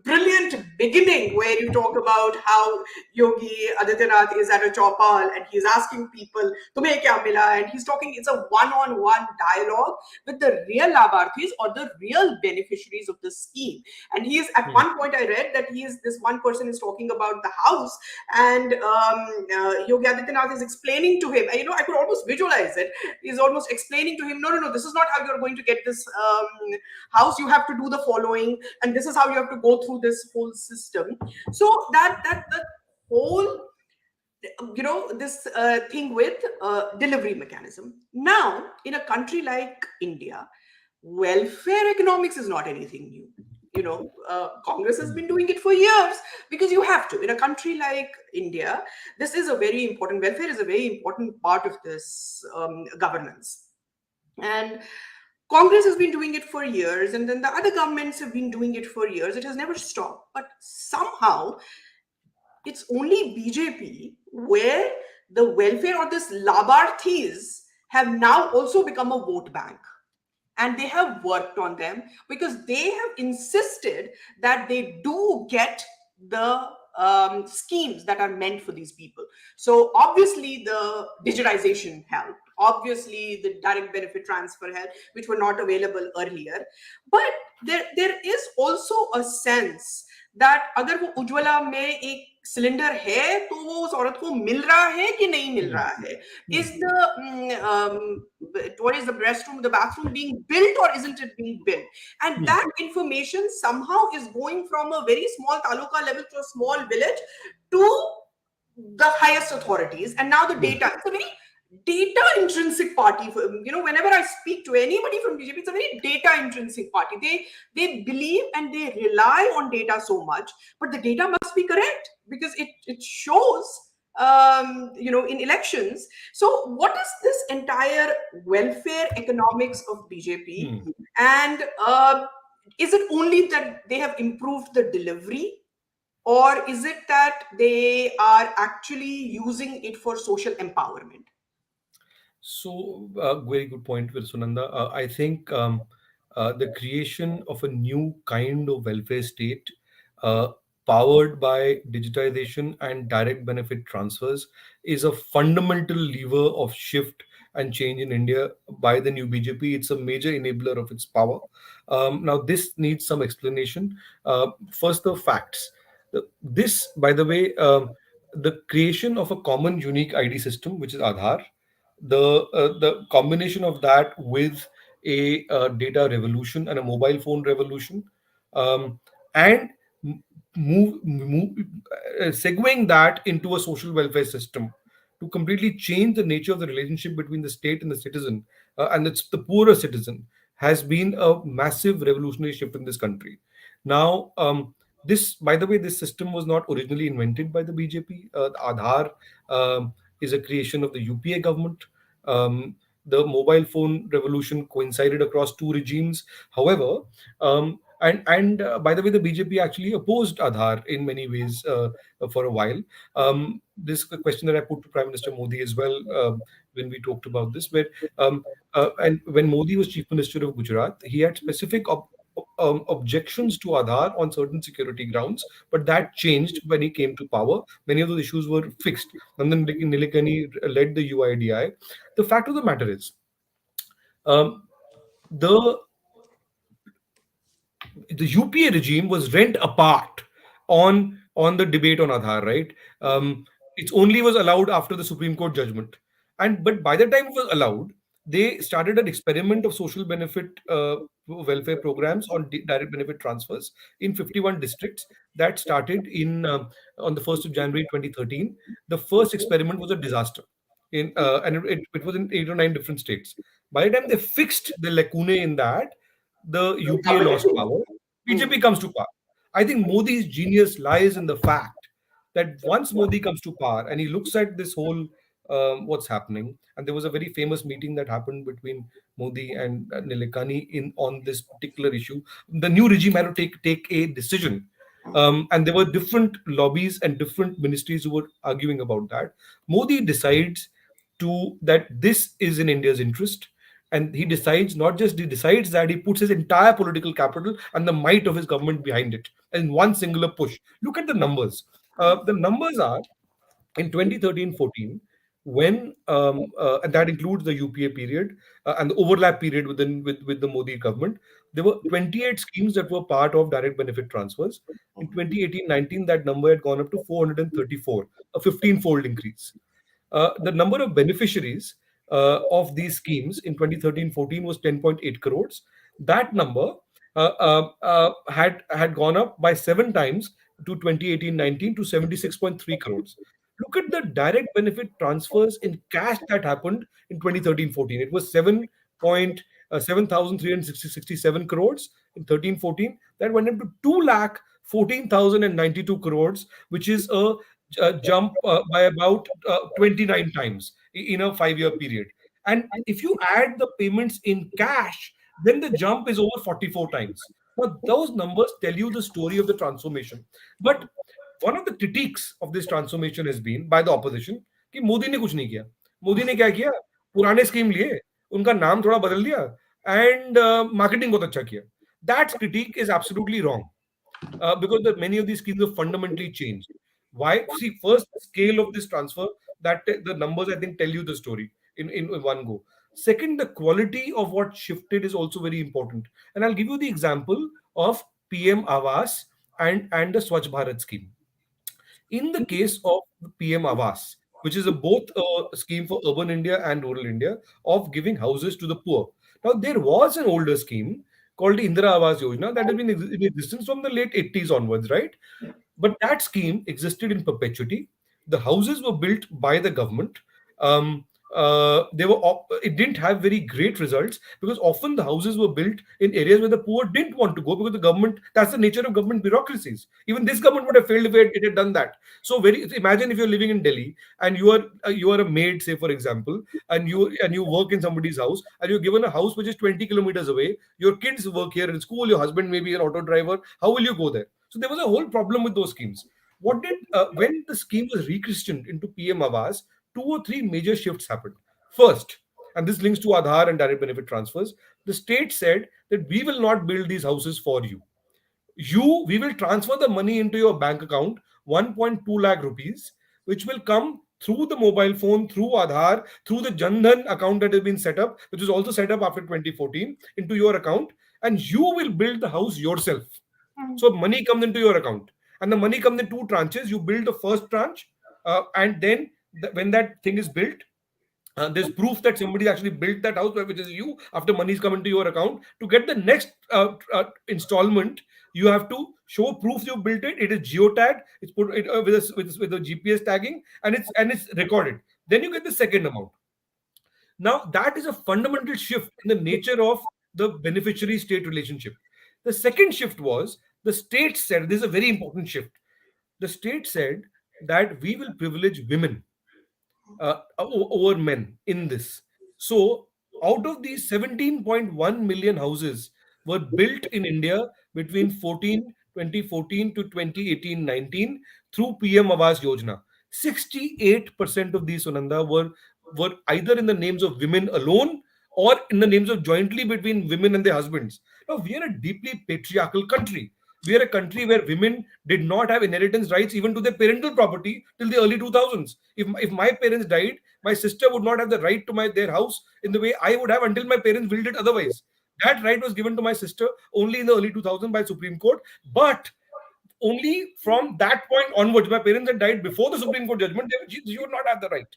brilliant beginning where you talk about how Yogi Adityanath is at a chopal and he's asking people, "Tumhe kya mila?" And he's talking. It's a one-on-one dialogue with the real labharthis or the real beneficiaries of the scheme. And he is at one point I read that he is this one person is talking about the house, and Yogi Adityanath is explaining to him. I could almost visualize it. He's almost explaining to him, no, this is not how you're going to get this house. You have to do the following, and this is how you have to go through this whole system. So that the whole this thing with delivery mechanism. Now, in a country like India, welfare economics is not anything new. Congress has been doing it for years, because you have to. In a country like India, this is a very important, welfare is a very important part of this governance. And Congress has been doing it for years, and then the other governments have been doing it for years. It has never stopped. But somehow, it's only BJP where the welfare or this labharthis have now also become a vote bank. And they have worked on them because they have insisted that they do get the schemes that are meant for these people. So obviously the digitization helped. Obviously the direct benefit transfer helped, which were not available earlier. But there is also a sense that अगर वो उज्ज्वला में एक cylinder है तो वो उस औरत को मिल रहा है कि नहीं मिल रहा है, is what is the restroom, the bathroom being built or isn't it being built? And that information somehow is going from a very small taluka level to a small village to the highest authorities. And now the data, it's a very data intrinsic party. Whenever I speak to anybody from BJP, it's a very data intrinsic party. They believe and they rely on data so much, but the data must be correct because it shows in elections. So what is this entire welfare economics of BJP? And is it only that they have improved the delivery, or is it that they are actually using it for social empowerment? So, very good point, with Sunanda. I think the creation of a new kind of welfare state, uh, powered by digitization and direct benefit transfers, is a fundamental lever of shift and change in India by the new BJP. It's a major enabler of its power. Now, this needs some explanation. First, the facts. This, by the way, the creation of a common unique ID system, which is Aadhaar, the combination of that with a data revolution and a mobile phone revolution, um, and m- move segueing that into a social welfare system to completely change the nature of the relationship between the state and the citizen, and it's the poorer citizen, has been a massive revolutionary shift in this country. Now, this, by the way, this system was not originally invented by the BJP. The Aadhaar is a creation of the UPA government. Um, the mobile phone revolution coincided across two regimes. However, by the way, the BJP actually opposed Aadhaar in many ways for a while. This is a question that I put to Prime Minister Modi as well, when we talked about this. Where and when Modi was Chief Minister of Gujarat, he had specific objections to Aadhaar on certain security grounds, but that changed when he came to power. Many of those issues were fixed. And then Nilikani led the UIDI. The fact of the matter is, um, the the UPA regime was rent apart on the debate on Aadhaar, right? It only was allowed after the Supreme Court judgment, and but by the time it was allowed, they started an experiment of social benefit welfare programs on direct benefit transfers in 51 districts that started in on the 1st of January 2013. The first experiment was a disaster, it was in 8 or 9 different states. By the time they fixed the lacunae in that, the UPA lost power. BJP comes to power. I think Modi's genius lies in the fact that once Modi comes to power and he looks at this whole what's happening, and there was a very famous meeting that happened between Modi and Nilikani in on this particular issue. The new regime had to take a decision, and there were different lobbies and different ministries who were arguing about that. Modi decides to that this is in India's interest. And he decides, not just he decides that, he puts his entire political capital and the might of his government behind it in one singular push. Look at the numbers. The numbers are in 2013-14, when and that includes the UPA period and the overlap period with the Modi government, there were 28 schemes that were part of direct benefit transfers. In 2018-19, that number had gone up to 434, a 15-fold increase. The number of beneficiaries of these schemes in 2013-14 was 10.8 crores. That number had gone up by 7 times to 2018-19 to 76.3 crores. Look at the direct benefit transfers in cash that happened in 2013-14. It was 7,367 crores in 13-14. That went up to 2,14,092 crores, which is a jump by about 29 times in a 5-year period. And if you add the payments in cash, then the jump is over 44 times. Now, those numbers tell you the story of the transformation. But one of the critiques of this transformation has been by the opposition कि मोदी ने कुछ नहीं किया. मोदी ने क्या किया? पुराने scheme लिए, उनका नाम थोड़ा बदल दिया and marketing बहुत अच्छा किया. That critique is absolutely wrong because many of these schemes have fundamentally changed. Why? See, first, the scale of this transfer, that the numbers I think tell you the story in one go. Second, the quality of what shifted is also very important. And I'll give you the example of PM Awas and the Swachh Bharat scheme. In the case of PM Awas, which is a both a scheme for urban India and rural India of giving houses to the poor. Now, there was an older scheme called the Indira Awas Yojana that has been in existence from the late 80s onwards, right? But that scheme existed in perpetuity. The houses were built by the government. It didn't have very great results because often the houses were built in areas where the poor didn't want to go because the government, that's the nature of government bureaucracies. Even this government would have failed if it had done that. So imagine if you're living in Delhi and you are a maid, say for example, and you work in somebody's house and you're given a house which is 20 kilometers away. Your kids work here in school, your husband may be an auto driver. How will you go there? So there was a whole problem with those schemes. What did When the scheme was rechristened into PM Awas, two or three major shifts happened. First, and this links to Aadhaar and direct benefit transfers, the state said that we will not build these houses for you. We will transfer the money into your bank account, 1.2 lakh rupees, which will come through the mobile phone, through Aadhaar, through the Jandhan account that has been set up, which was also set up after 2014, into your account, and you will build the house yourself. So money comes into your account, and the money comes in two tranches. You build the first tranche, and then when that thing is built, there's proof that somebody actually built that house, which is you, after money's come into your account. To get the next installment, you have to show proof you built it. It is geotagged. It's put with a GPS tagging, and it's recorded. Then you get the second amount. Now, that is a fundamental shift in the nature of the beneficiary state relationship. The second shift was the state said, this is a very important shift. The state said that we will privilege women over men in this. So, out of these 17.1 million houses were built in India between 2014 to 2018-19 through PM Awas Yojana. 68% of these, Sunanda, were either in the names of women alone or in the names of jointly between women and their husbands. Now, we are a deeply patriarchal country. We are a country where women did not have inheritance rights even to their parental property till the early 2000s. If my parents died, my sister would not have the right to their house in the way I would have until my parents willed it otherwise. That right was given to my sister only in the early 2000s by Supreme Court. But only from that point onwards, my parents had died before the Supreme Court judgment, she would not have the right.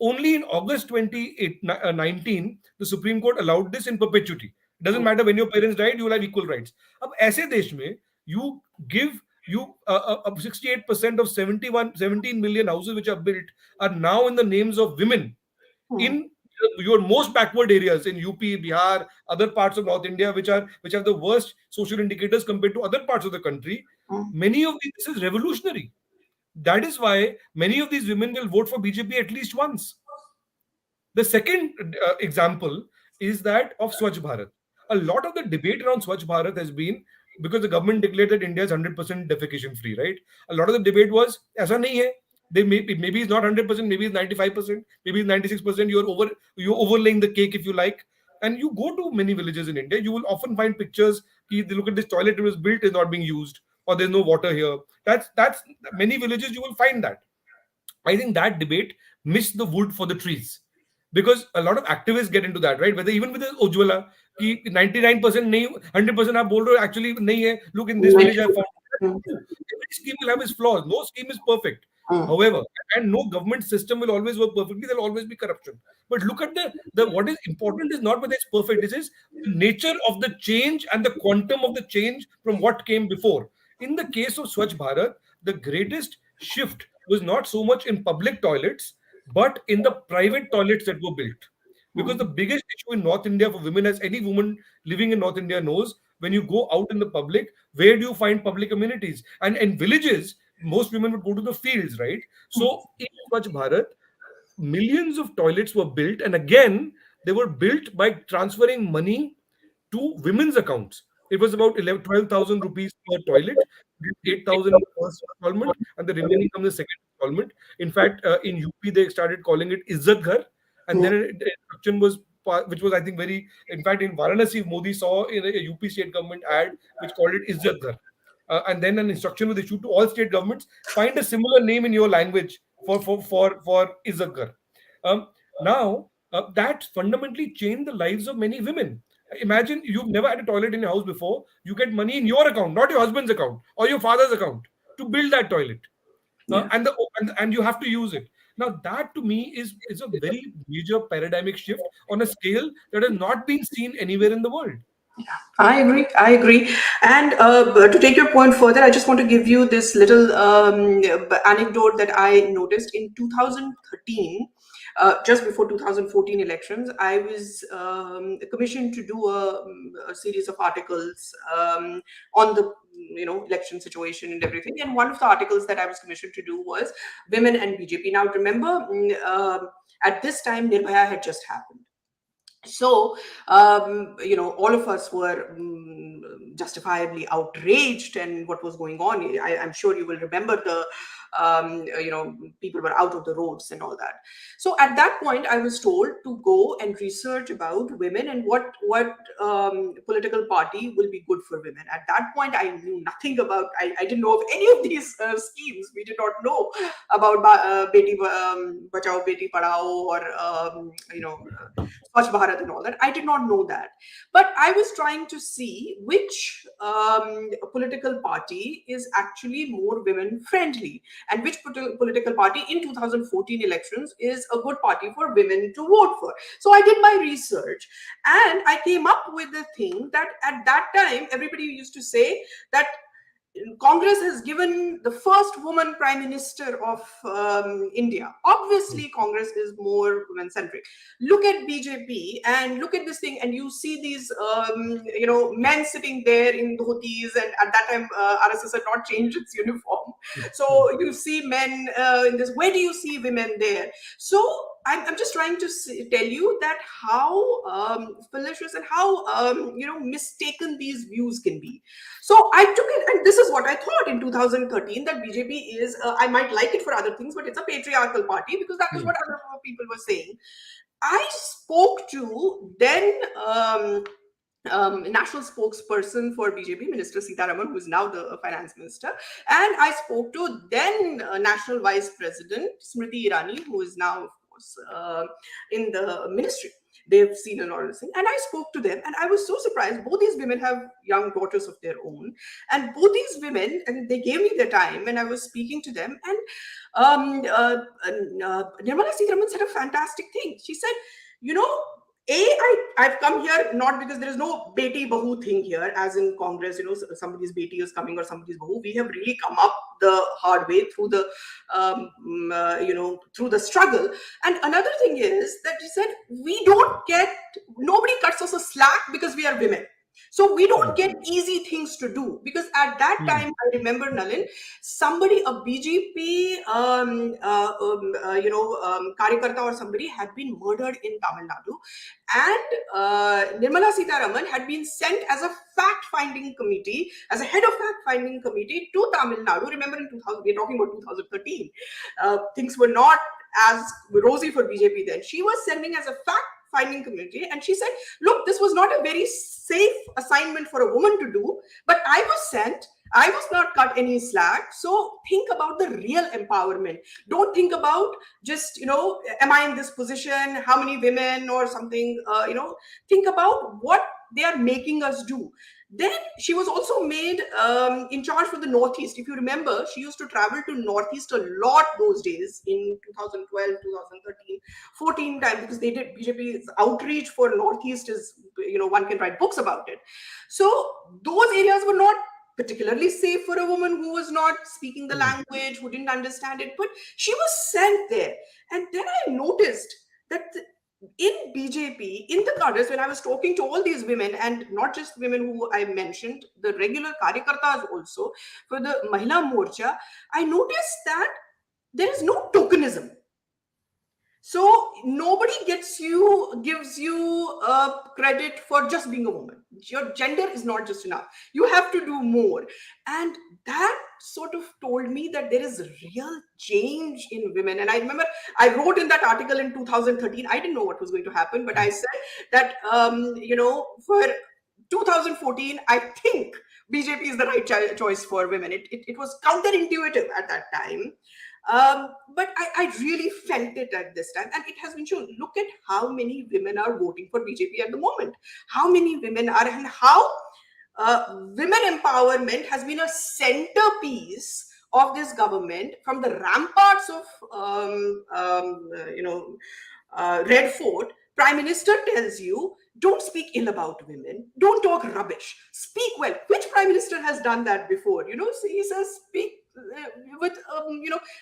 Only in August 2019, the Supreme Court allowed this in perpetuity. It doesn't matter when your parents died, you will have equal rights. अब ऐसे देश में you give you 68% of 17 million houses which are built are now in the names of women in your most backward areas in UP, Bihar, other parts of North India, which have the worst social indicators compared to other parts of the country. Many of these, this is revolutionary. That is why many of these women will vote for BJP at least once. The second example is that of Swachh Bharat. A lot of the debate around Swachh Bharat has been because the government declared that India is 100% defecation free, right? A lot of the debate was, "Aisa nahi hai." Maybe it's not 100%, maybe it's 95%, maybe it's 96%. You're overlaying the cake if you like. And you go to many villages in India, you will often find pictures. They look at this toilet, it was built, is not being used, or there's no water here. That's many villages you will find that. I think that debate missed the wood for the trees, because a lot of activists get into that, right? Whether even with the Ujjwala, कि 99% नहीं, 100% आप बोल रहे हो actually नहीं है. Look, in this village I found. Mm, Every scheme will have its flaws. No scheme is perfect. mm, However, and no government system will always work perfectly. There'll always be corruption. But look at the what is important is not whether it's perfect. It is the nature of the change and the quantum of the change from what came before. In the case of Swachh Bharat, the greatest shift was not so much in public toilets, but in the private toilets that were built. Because the mm. biggest issue in North India for women, as any woman living in North India knows, when you go out in the public, where do you find public amenities? And in villages, most women would go to the fields, right? So in Swachh Bharat, millions of toilets were built, and again, they were built by transferring money to women's accounts. It was about 11, 12,000 rupees per toilet, 8,000 first installment, and the remaining comes the second installment. In fact, in UP, they started calling it Izzat Ghar, and then the instruction was, which was, I think, very, in fact, in Varanasi, Modi saw in a UP state government ad which called it Izzat Ghar. And then an instruction was issued to all state governments, find a similar name in your language for Izzat Ghar. Now, that fundamentally changed the lives of many women. Imagine you've never had a toilet in your house before. You get money in your account, not your husband's account or your father's account, to build that toilet, Yeah. and you have to use it. Now, that to me is a very major paradigmic shift on a scale that has not been seen anywhere in the world. I agree. I agree. And to take your point further, I just want to give you this little anecdote that I noticed in 2013, just before 2014 elections. I was commissioned to do a series of articles on the election situation and everything. And one of the articles that I was commissioned to do was women and BJP. Now, remember, at this time, Nirbhaya had just happened. So, all of us were justifiably outraged and what was going on. I'm sure you will remember people were out of the roads and all that. So at that point, I was told to go and research about women and what political party will be good for women. At that point, I knew nothing about, I didn't know of any of these schemes. We did not know about Beti Bachao, Beti Padhao, or, Swachh Bharat and all that. I did not know that. But I was trying to see which political party is actually more women friendly and which political party in 2014 elections is a good party for women to vote for. So I did my research and I came up with the thing that at that time, everybody used to say that Congress has given the first woman prime minister of India. Obviously, Congress is more women centric. Look at BJP and look at this thing, and you see these, men sitting there in dhotis, and at that time, RSS had not changed its uniform. So you see men in this. Where do you see women there? So I'm just trying to tell you that how fallacious and how mistaken these views can be. So I took it, and this is what I thought in 2013, that BJP is, I might like it for other things, but it's a patriarchal party, because that is what other people were saying. I spoke to then national spokesperson for BJP, Minister Sitaraman, who is now the finance minister, and I spoke to then national vice president Smriti Irani, who is now, of course, in the ministry. They've seen a lot of this thing. And I spoke to them and I was so surprised. Both these women have young daughters of their own. And both these women, and they gave me their time and I was speaking to them. And Nirmala Sitharaman said a fantastic thing. She said, I've come here not because there is no Beti Bahu thing here, as in Congress, somebody's Beti is coming or somebody's Bahu. We have really come up the hard way through the, through the struggle. And another thing is that he said, nobody cuts us a slack because we are women. So we don't get easy things to do, because at that time, I remember, Nalin, somebody, a BJP, Karyakarta or somebody had been murdered in Tamil Nadu, and Nirmala Sitharaman had been sent as a fact-finding committee, as a head of fact-finding committee to Tamil Nadu. Remember, in 2000, we're talking about 2013, things were not as rosy for BJP then. She was sending as a fact finding community, and she said, look, this was not a very safe assignment for a woman to do, but I was sent. I was not cut any slack. So think about the real empowerment. Don't think about just, am I in this position? How many women or something? Think about what they are making us do. Then she was also made in charge for the Northeast. If you remember, she used to travel to Northeast a lot those days in 2012, 2013, 14 time, because they did BJP's outreach for Northeast is, one can write books about it. So those areas were not particularly safe for a woman who was not speaking the language, who didn't understand it, but she was sent there. And then I noticed that in BJP, in the cadres, when I was talking to all these women, and not just women who I mentioned, the regular karyakartas also, for the Mahila Morcha, I noticed that there is no tokenism. So nobody gives you credit for just being a woman. Your gender is not just enough. You have to do more. And that sort of told me that there is a real change in women. And I remember I wrote in that article in 2013, I didn't know what was going to happen, but I said that, for 2014, I think BJP is the right choice for women. It was counterintuitive at that time. But I really felt it at this time, and it has been shown. Look at how many women are voting for BJP at the moment. How many women are, and how women empowerment has been a centerpiece of this government, from the ramparts of Red Fort. Prime Minister tells you, don't speak ill about women, don't talk rubbish, speak well. Which prime minister has done that before? So he says, speak with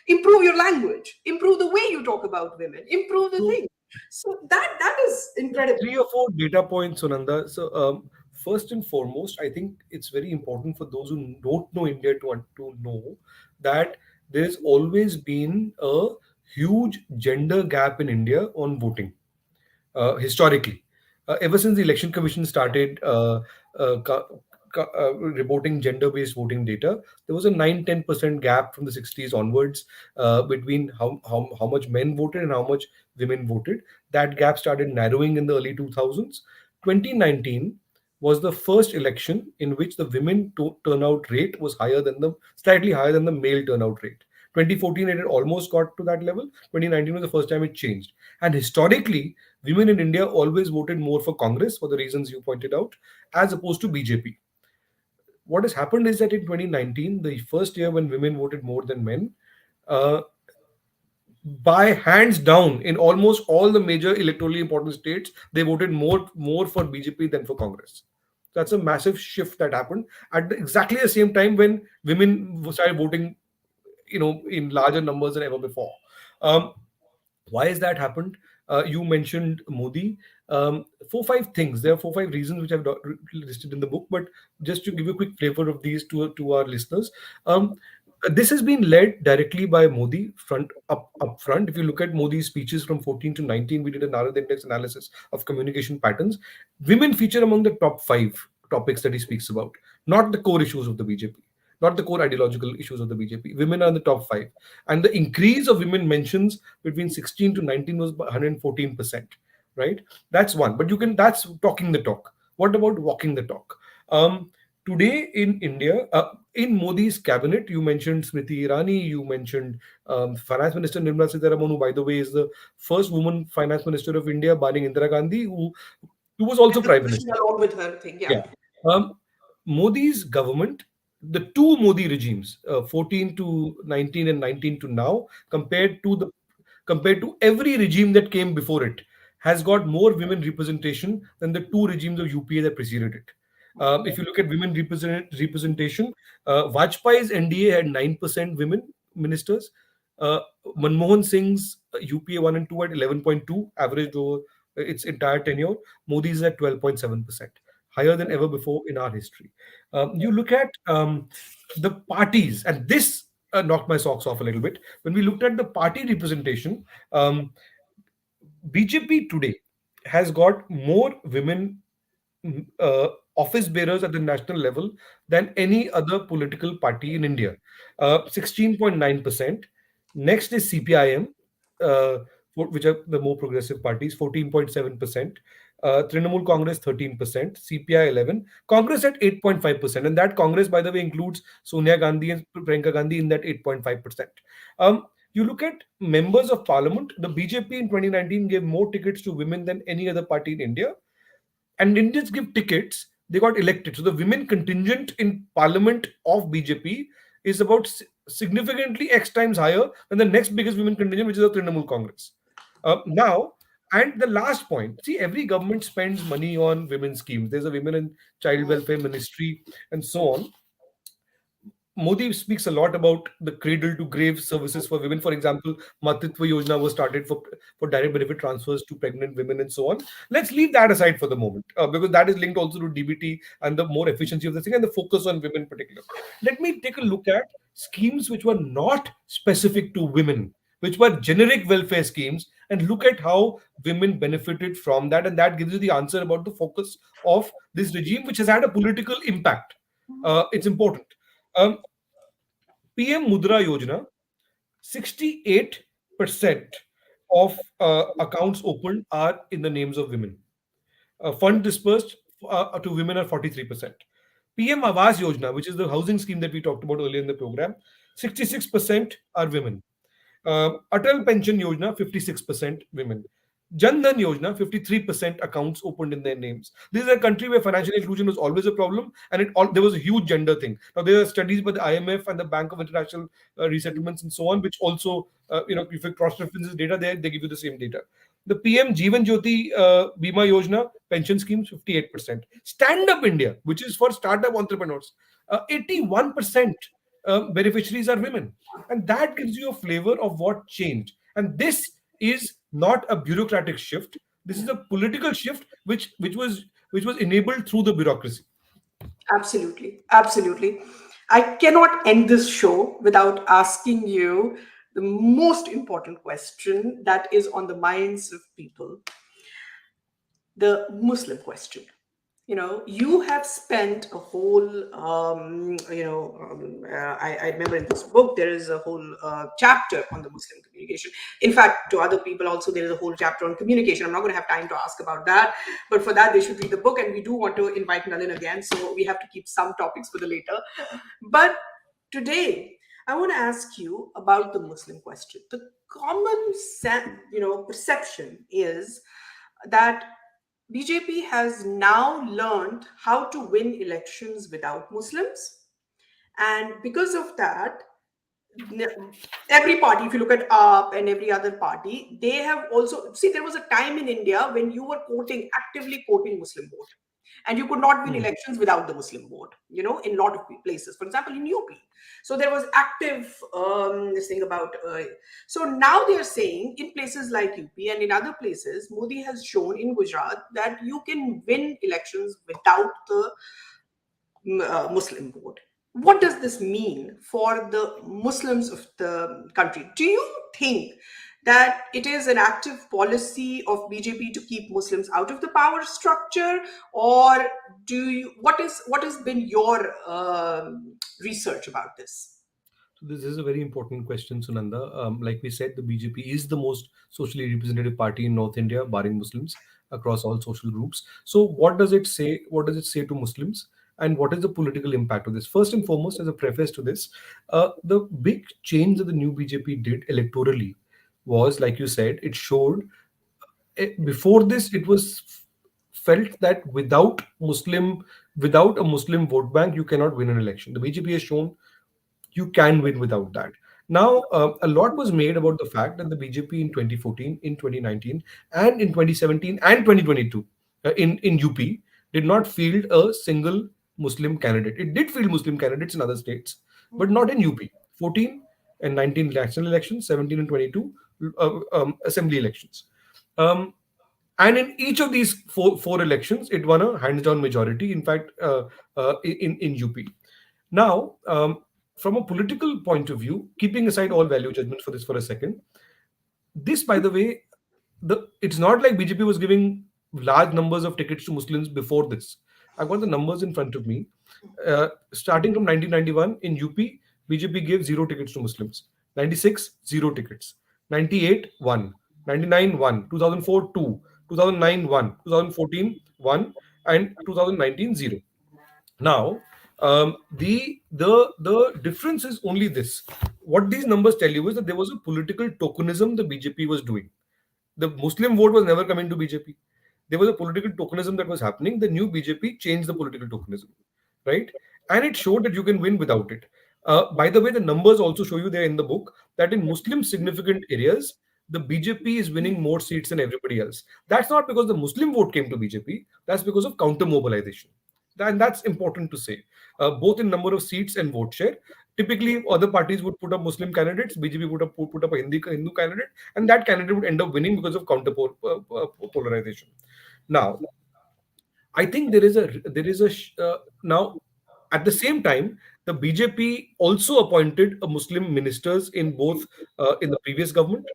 improve your language, improve the way you talk about women, improve the So, thing. So that is incredible. three or four data points, Sunanda. So, first and foremost, I think it's very important for those who don't know India to know that there's always been a huge gender gap in India on voting, historically. Ever since the Election Commission started reporting gender-based voting data, there was a 9-10% gap from the 60s onwards between how much men voted and how much women voted. That gap started narrowing in the early 2000s. 2019 was the first election in which the women turnout rate was slightly higher than the male turnout rate. 2014 it had almost got to that level. 2019 was the first time it changed. And historically, women in India always voted more for Congress for the reasons you pointed out, as opposed to BJP. What has happened is that in 2019, the first year when women voted more than men, uh, by hands down, in almost all the major electorally important states, they voted more for BJP than for Congress. That's a massive shift that happened at exactly the same time when women started voting, in larger numbers than ever before. Um, why has that happened? You mentioned Modi. 4 5 things. There are 4 5 reasons which I've listed in the book, but just to give you a quick flavor of these to our listeners. This has been led directly by Modi up front. If you look at Modi's speeches from 14 to 19, we did a Narad Index analysis of communication patterns. Women feature among the top 5 topics that he speaks about, not the core issues of the BJP, not the core ideological issues of the BJP. Women are in the top 5, and the increase of women mentions between 16 to 19 was 114%. Right, that's one. But that's talking the talk. What about walking the talk? Today in India, in Modi's cabinet, you mentioned Smriti Irani, you mentioned Finance Minister Nirmala Sitharaman, who, by the way, is the first woman Finance Minister of India, barring Indira Gandhi, who was also And the Prime position Minister. along with her thing, yeah. Yeah. Um, Modi's government, the two Modi regimes, 14 to 19 and 19 to now, compared to every regime that came before it, has got more women representation than the two regimes of UPA that preceded it. If you look at women representation, Vajpayee's NDA had 9% women ministers. Uh, Manmohan Singh's UPA 1 and 2 at 11.2, averaged over its entire tenure. Modi's at 12.7%, higher than ever before in our history. You look at the parties, and this knocked my socks off a little bit. When we looked at the party representation, BJP today has got more women office bearers at the national level than any other political party in India. 16.9%. Next is CPIM, uh, which are the more progressive parties, 14.7%. Trinamool Congress 13%, CPI 11, Congress at 8.5%, and that Congress, by the way, includes Sonia Gandhi and Priyanka Gandhi in that 8.5%. You look at members of parliament, the BJP in 2019 gave more tickets to women than any other party in India, and Indians give tickets, they got elected. So the women contingent in parliament of BJP is about significantly X times higher than the next biggest women contingent, which is the Trinamool Congress. Now, and the last point, see, every government spends money on women's schemes. There's a women and child welfare ministry and so on. Modi speaks a lot about the cradle to grave services for women. For example, Matritva Yojana was started for direct benefit transfers to pregnant women and so on. Let's leave that aside for the moment because that is linked also to DBT and the more efficiency of the thing and the focus on women in particular. Let me take a look at schemes which were not specific to women, which were generic welfare schemes, and look at how women benefited from that. And that gives you the answer about the focus of this regime, which has had a political impact. It's important. Um, PM Mudra Yojana, 68% of accounts opened are in the names of women. Fund dispersed to women are 43%. PM Awas Yojana, which is the housing scheme that we talked about earlier in the program, 66% are women. Atal Pension Yojana, 56% women. Jan Dhan Yojana, 53% accounts opened in their names. This is a country where financial inclusion was always a problem, and there was a huge gender thing. Now there are studies by the IMF and the Bank of International Resettlements and so on, which also, if you cross references data there, they give you the same data. The PM Jeevan Jyoti Bima Yojana pension schemes, 58%. Stand Up India, which is for startup entrepreneurs, 81% beneficiaries are women, and that gives you a flavor of what changed. And this is not a bureaucratic shift. This is a political shift which was enabled through the bureaucracy. Absolutely. Absolutely. I cannot end this show without asking you the most important question that is on the minds of people, the Muslim question. You have spent a whole, I remember in this book, there is a whole chapter on the Muslim communication. In fact, to other people also, there is a whole chapter on communication. I'm not going to have time to ask about that, but for that, they should read the book. And we do want to invite Nalin again, so we have to keep some topics for the later. But today, I want to ask you about the Muslim question. The common perception is that BJP has now learned how to win elections without Muslims. And because of that, every party, if you look at AAP and every other party, they have also, see, there was a time in India when you were actively quoting Muslim vote. And you could not win Hmm. elections without the Muslim vote, in a lot of places. For example, in UP. So there was active this thing about. So now they are saying in places like UP and in other places, Modi has shown in Gujarat that you can win elections without the Muslim vote. What does this mean for the Muslims of the country? Do you think that it is an active policy of BJP to keep Muslims out of the power structure, or what has been your research about this? So this is a very important question, Sunanda. Like we said, the BJP is the most socially representative party in North India, barring Muslims, across all social groups. So what does it say? What does it say to Muslims? And what is the political impact of this? First and foremost, as a preface to this, the big change that the new BJP did electorally was, like you said, it showed before this it was felt that without a Muslim vote bank you cannot win an election. The BJP has shown you can win without that. Now, a lot was made about the fact that the BJP in 2014, in 2019, and in 2017 and 2022 in UP did not field a single Muslim candidate. It did field Muslim candidates in other states, but not in UP. 14 and 19 national elections, 17 and 22 assembly elections. Um, and in each of these four elections, it won a hands down majority. In fact, in UP. Now, from a political point of view, keeping aside all value judgments for this for a second, this, by the way, it's not like BJP was giving large numbers of tickets to Muslims before this. I've got the numbers in front of me. Starting from 1991 in UP, BJP gave zero tickets to Muslims. 96, zero tickets. 98, one. 99 1, 2004 2, 2009 1, 2014 1, and 2019 0. Now, the difference is only this. What these numbers tell you is that there was a political tokenism the BJP was doing. The Muslim vote was never coming to BJP. There was a political tokenism that was happening. The new BJP changed the political tokenism, right? And it showed that you can win without it. By the way, the numbers also show you there in the book that in Muslim significant areas, the BJP is winning more seats than everybody else. That's not because the Muslim vote came to BJP. That's because of counter mobilization. And that's important to say, both in number of seats and vote share. Typically, other parties would put up Muslim candidates, BJP would have put up a Hindu candidate, and that candidate would end up winning because of counter polarization. Now, I think now at the same time the BJP also appointed a Muslim ministers in both in the previous government,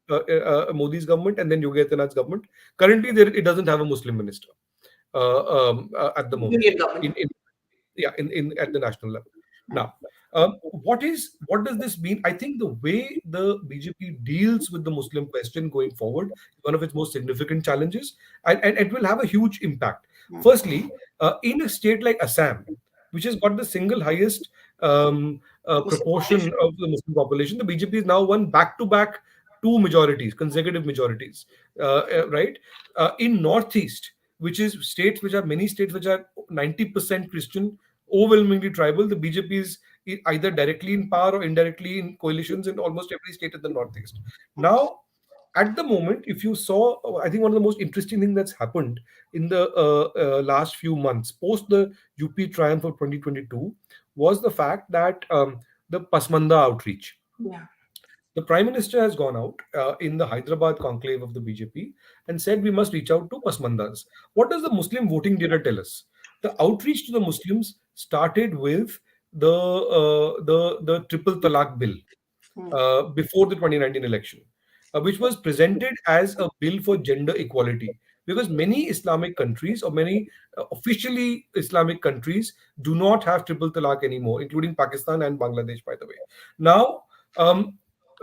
Modi's government, and then Yogi Adityanath's government. Currently, it doesn't have a Muslim minister at the moment. Union government. In Yeah, in at the national level. Now, what does this mean? I think the way the BJP deals with the Muslim question going forward is one of its most significant challenges, and it will have a huge impact. Firstly, in a state like Assam, which has got the single highest Muslim proportion population. of the Muslim population, the BJP has now won back-to-back two majorities, consecutive majorities, right? In Northeast, which is states which are many states which are 90% Christian, overwhelmingly tribal, the BJP is either directly in power or indirectly in coalitions in almost every state in the Northeast. Now, at the moment, if you saw, I think one of the most interesting things that's happened in the last few months, post the UP triumph of 2022, was the fact that the Pasmanda outreach. Yeah. The Prime Minister has gone out in the Hyderabad conclave of the BJP and said we must reach out to Pasmandas. What does the Muslim voting data tell us? The outreach to the Muslims started with the triple talaq bill before the 2019 election, which was presented as a bill for gender equality. Because many Islamic countries or many officially Islamic countries do not have triple talaq anymore, including Pakistan and Bangladesh, by the way. Now,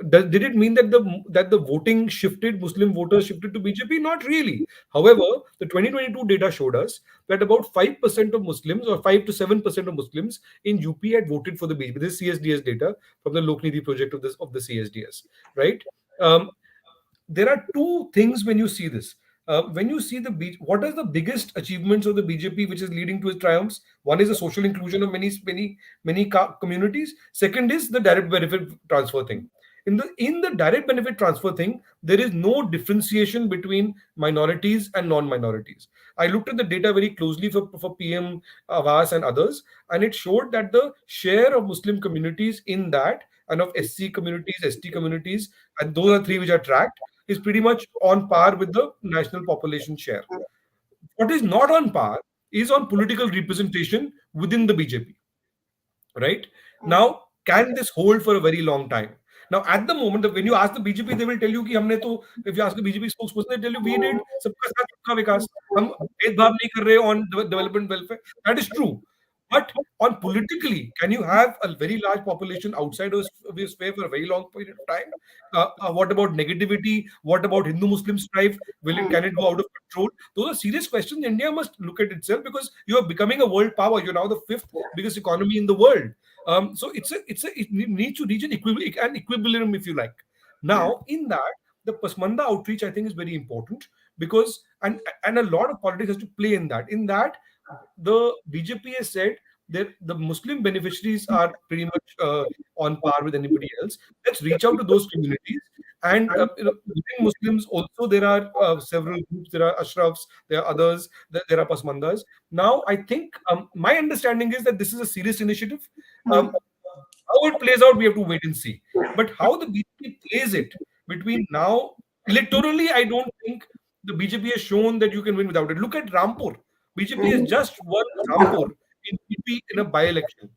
did it mean that the voting shifted, Muslim voters shifted to BJP? Not really. However, the 2022 data showed us that about 5% of Muslims or 5 to 7% of Muslims in UP had voted for the BJP. This is CSDS data from the Lokniti project of the CSDS, right? Um, there are two things when you see this. When you see what are the biggest achievements of the BJP, which is leading to its triumphs? One is the social inclusion of many communities. Second is the direct benefit transfer thing. In the direct benefit transfer thing, there is no differentiation between minorities and non-minorities. I looked at the data very closely for PM Awas and others, and it showed that the share of Muslim communities in that and of SC communities, ST communities, and those are three which are tracked, is pretty much on par with the national population share. What is not on par is on political representation within the BJP, right? Now, can this hold for a very long time? Now, at the moment, when you ask the BJP, they will tell you कि हमने तो, if you ask the BJP spokesperson, they tell you we did सबका साथ सबका विकास. हम भेदभाव नहीं कर रहे on development welfare. That is true. But on politically, can you have a very large population outside of your sphere for a very long period of time? What about negativity? What about Hindu-Muslim strife? Can it go out of control? Those are serious questions. India must look at itself because you are becoming a world power. You're now the fifth biggest economy in the world. So it needs to reach an equilibrium, if you like. Now, in that, the Pasmanda outreach, I think, is very important because and a lot of politics has to play in that. In that, the BJP has said that the Muslim beneficiaries are pretty much on par with anybody else. Let's reach out to those communities. And within Muslims also there are several groups. There are Ashrafs, there are others, there are Pasmandas. Now I think my understanding is that this is a serious initiative. How it plays out, we have to wait and see. But how the BJP plays it between now, electorally, I don't think the BJP has shown that you can win without it. Look at Rampur. BJP has just won Rampur in UP in a by-election.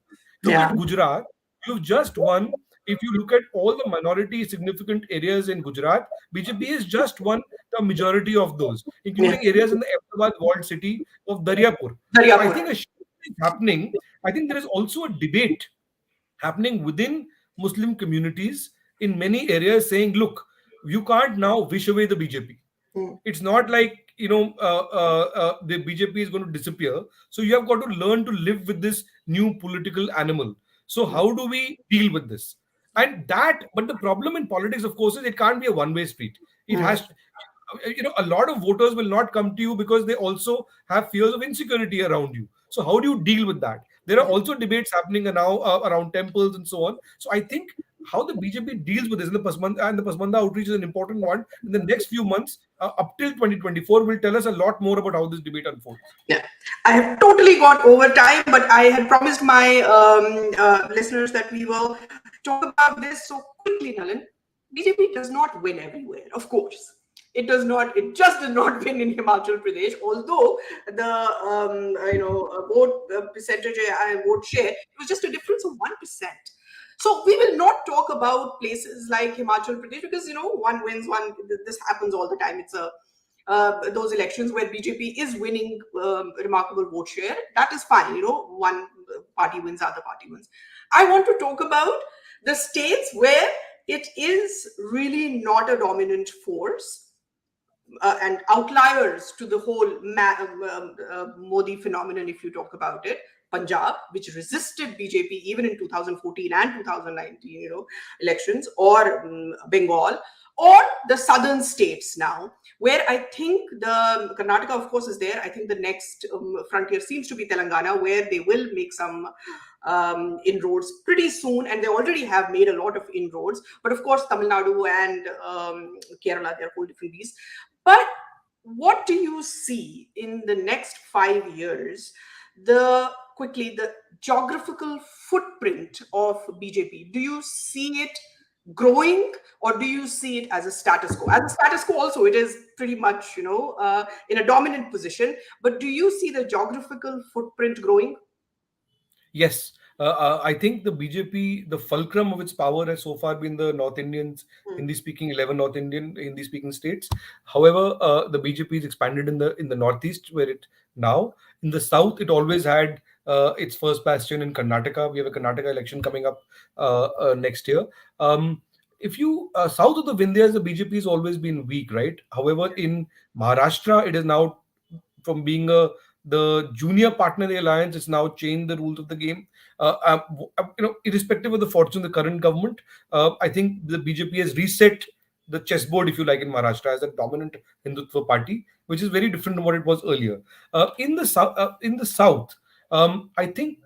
Look Yeah. at Gujarat. You've just won. If you look at all the minority significant areas in Gujarat, BJP has just won the majority of those, including areas in the Ahmedabad walled city of Daryapur. So I think a shift is happening. I think there is also a debate happening within Muslim communities in many areas saying, look, you can't now wish away the BJP. Mm, It's not like, the BJP is going to disappear. So you have got to learn to live with this new political animal. So mm, how do we deal with this? And that, but the problem in politics, of course, is it can't be a one-way street. It mm, has, a lot of voters will not come to you because they also have fears of insecurity around you. So how do you deal with that? There are yeah. also debates happening now around temples and so on. So I think how the BJP deals with this in the Pasmanda, and the Pasmanda outreach is an important one. In the next few months, up till 2024, will tell us a lot more about how this debate unfolds. Yeah, I have totally got over time, but I had promised my listeners that we will talk about this so quickly, Nalin. BJP does not win everywhere, of course. It does not. It just did not win in Himachal Pradesh. Although the vote percentage, vote share, it was just a difference of 1%. So we will not talk about places like Himachal Pradesh because one wins, one. This happens all the time. It's a those elections where BJP is winning remarkable vote share. That is fine. One party wins, other party wins. I want to talk about the states where it is really not a dominant force and outliers to the whole Modi phenomenon, if you talk about it. Punjab, which resisted BJP even in 2014 and 2019, elections, or Bengal, or the southern states now, where I think the Karnataka, of course, is there. I think the next frontier seems to be Telangana, where they will make some inroads pretty soon, and they already have made a lot of inroads. But of course, Tamil Nadu and Kerala, they're whole different beasts. But what do you see in the next 5 years? The geographical footprint of BJP. Do you see it growing, or do you see it as a status quo? As a status quo, also, it is pretty much in a dominant position. But do you see the geographical footprint growing? Yes, I think the BJP, the fulcrum of its power has so far been the North Indians, Hmm. Hindi-speaking 11 North Indian Hindi-speaking states. However, the BJP is expanded in the Northeast, where it now in the South it always had its first bastion in Karnataka. We have a Karnataka election coming up next year. If you south of the Vindhyas, the BJP has always been weak, right? However, in Maharashtra, it is now from being the junior partner in the alliance. It's now changed the rules of the game. Irrespective of the fortune of the current government, I think the BJP has reset the chessboard, if you like, in Maharashtra as a dominant Hindutva party, which is very different from what it was earlier. In the south, I think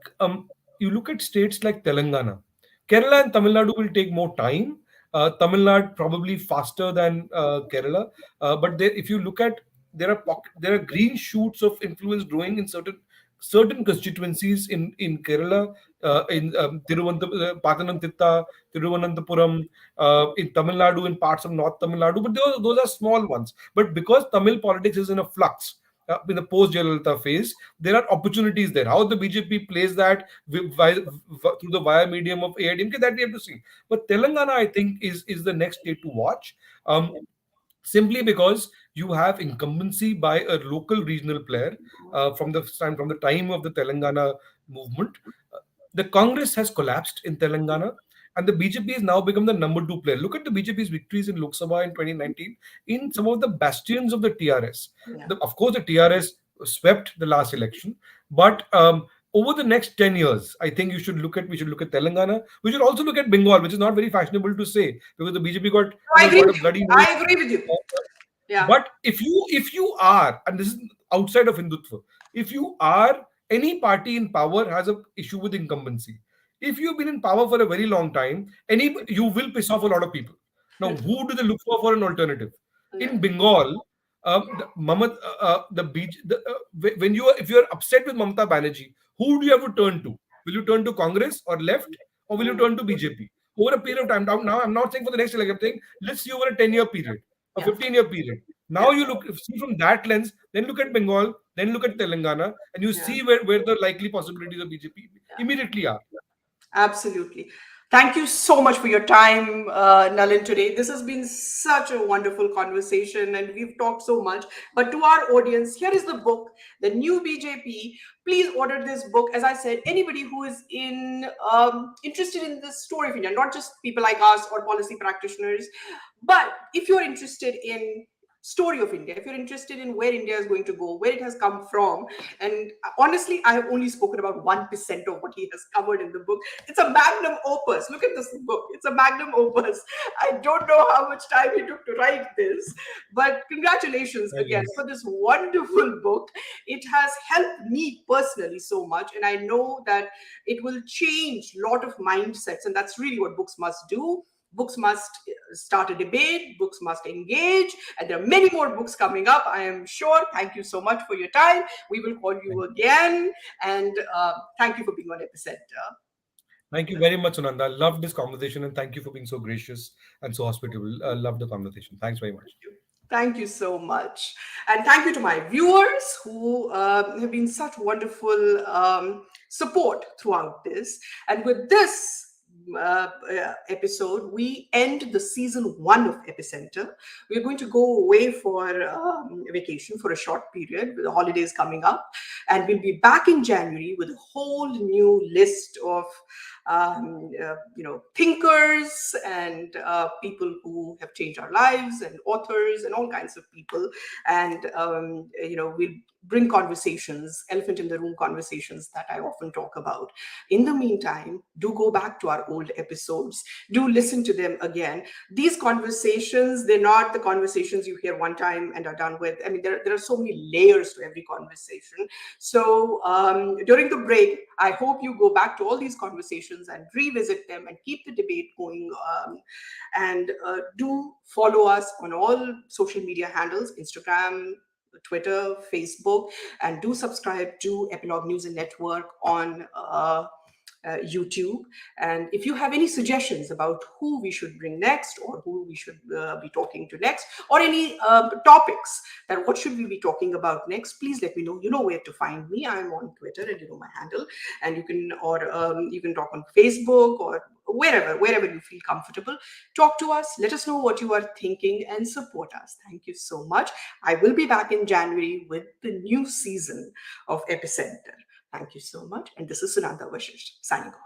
you look at states like Telangana, Kerala, and Tamil Nadu will take more time. Tamil Nadu probably faster than Kerala, but if you look at there are green shoots of influence growing in certain constituencies in Kerala, in Pathanamthitta, Thiruvananthapuram, in Tamil Nadu, in parts of North Tamil Nadu, but those are small ones. But because Tamil politics is in a flux, in the post-Jayalalitha phase, there are opportunities there. How the BJP plays that through the via medium of AIDMK, that we have to see. But Telangana, I think, is the next state to watch. Simply because you have incumbency by a local regional player from the time of the Telangana movement. The Congress has collapsed in Telangana, and the BJP has now become the number two player. Look at the BJP's victories in Lok Sabha in 2019 in some of the bastions of the TRS. Yeah. Of course, the TRS swept the last election, but over the next 10 years, I think we should look at Telangana. We should also look at Bengal, which is not very fashionable to say because the BJP I agree got a with you. bloody nose. I agree with you. Yeah. But if you are, and this is outside of Hindutva, if you are, any party in power has a issue with incumbency. If you've been in power for a very long time, you will piss off a lot of people. Now, who do they look for an alternative? Yeah. In Bengal, when if you are upset with Mamata Banerjee, who do you have to turn to? Will you turn to Congress or left, or will you turn to BJP? Over a period of time, now I'm not saying for the next election, I'm saying let's see over a 10-year period, a Yeah. 15-year period. Now Yeah. you see from that lens, then look at Bengal, then look at Telangana, and you Yeah. see where the likely possibilities of BJP Yeah. immediately are. Absolutely. Thank you so much for your time, Nalin, today. This has been such a wonderful conversation, and we've talked so much. But to our audience, here is the book, The New BJP. Please order this book. As I said, anybody who is interested in the story of India, not just people like us or policy practitioners, but if you're interested in story of India, if you're interested in where India is going to go, where it has come from, and honestly, I have only spoken about 1% of what he has covered in the book. It's a magnum opus. Look at this book. It's a magnum opus. I don't know how much time he took to write this, but congratulations again Yes. for this wonderful book. It has helped me personally so much, and I know that it will change a lot of mindsets, and that's really what books must do. Books must start a debate, books must engage, and there are many more books coming up, I am sure. Thank you so much for your time. We will call Thank you again, and thank you for being on Epicenter. thank you very much, Sunanda. Love this conversation and thank you for being so gracious and so hospitable. Love the conversation. Thanks very much. Thank you. Thank you so much. And thank you to my viewers who have been such wonderful support throughout this. And with this episode, we end the season 1 of Epicenter. We're going to go away for vacation for a short period with the holidays coming up. And we'll be back in January with a whole new list of thinkers and people who have changed our lives, and authors and all kinds of people. And we'll bring conversations, elephant in the room conversations that I often talk about. In the meantime, do go back to our old episodes, do listen to them again. These conversations, they're not the conversations you hear one time and are done with. I mean, there are so many layers to every conversation. So during the break, I hope you go back to all these conversations and revisit them and keep the debate going. And do follow us on all social media handles: Instagram, Twitter, Facebook, and do subscribe to Epilogue News and Network on YouTube. And if you have any suggestions about who we should bring next, or who we should be talking to next, or any topics that what should we be talking about next, please let me know. You know where to find me. I'm on Twitter, and you know my handle. And you can talk on Facebook, or wherever you feel comfortable. Talk to us. Let us know what you are thinking and support us. Thank you so much. I will be back in January with the new season of Epicenter. Thank you so much. And this is Sunanda Vashisht signing off.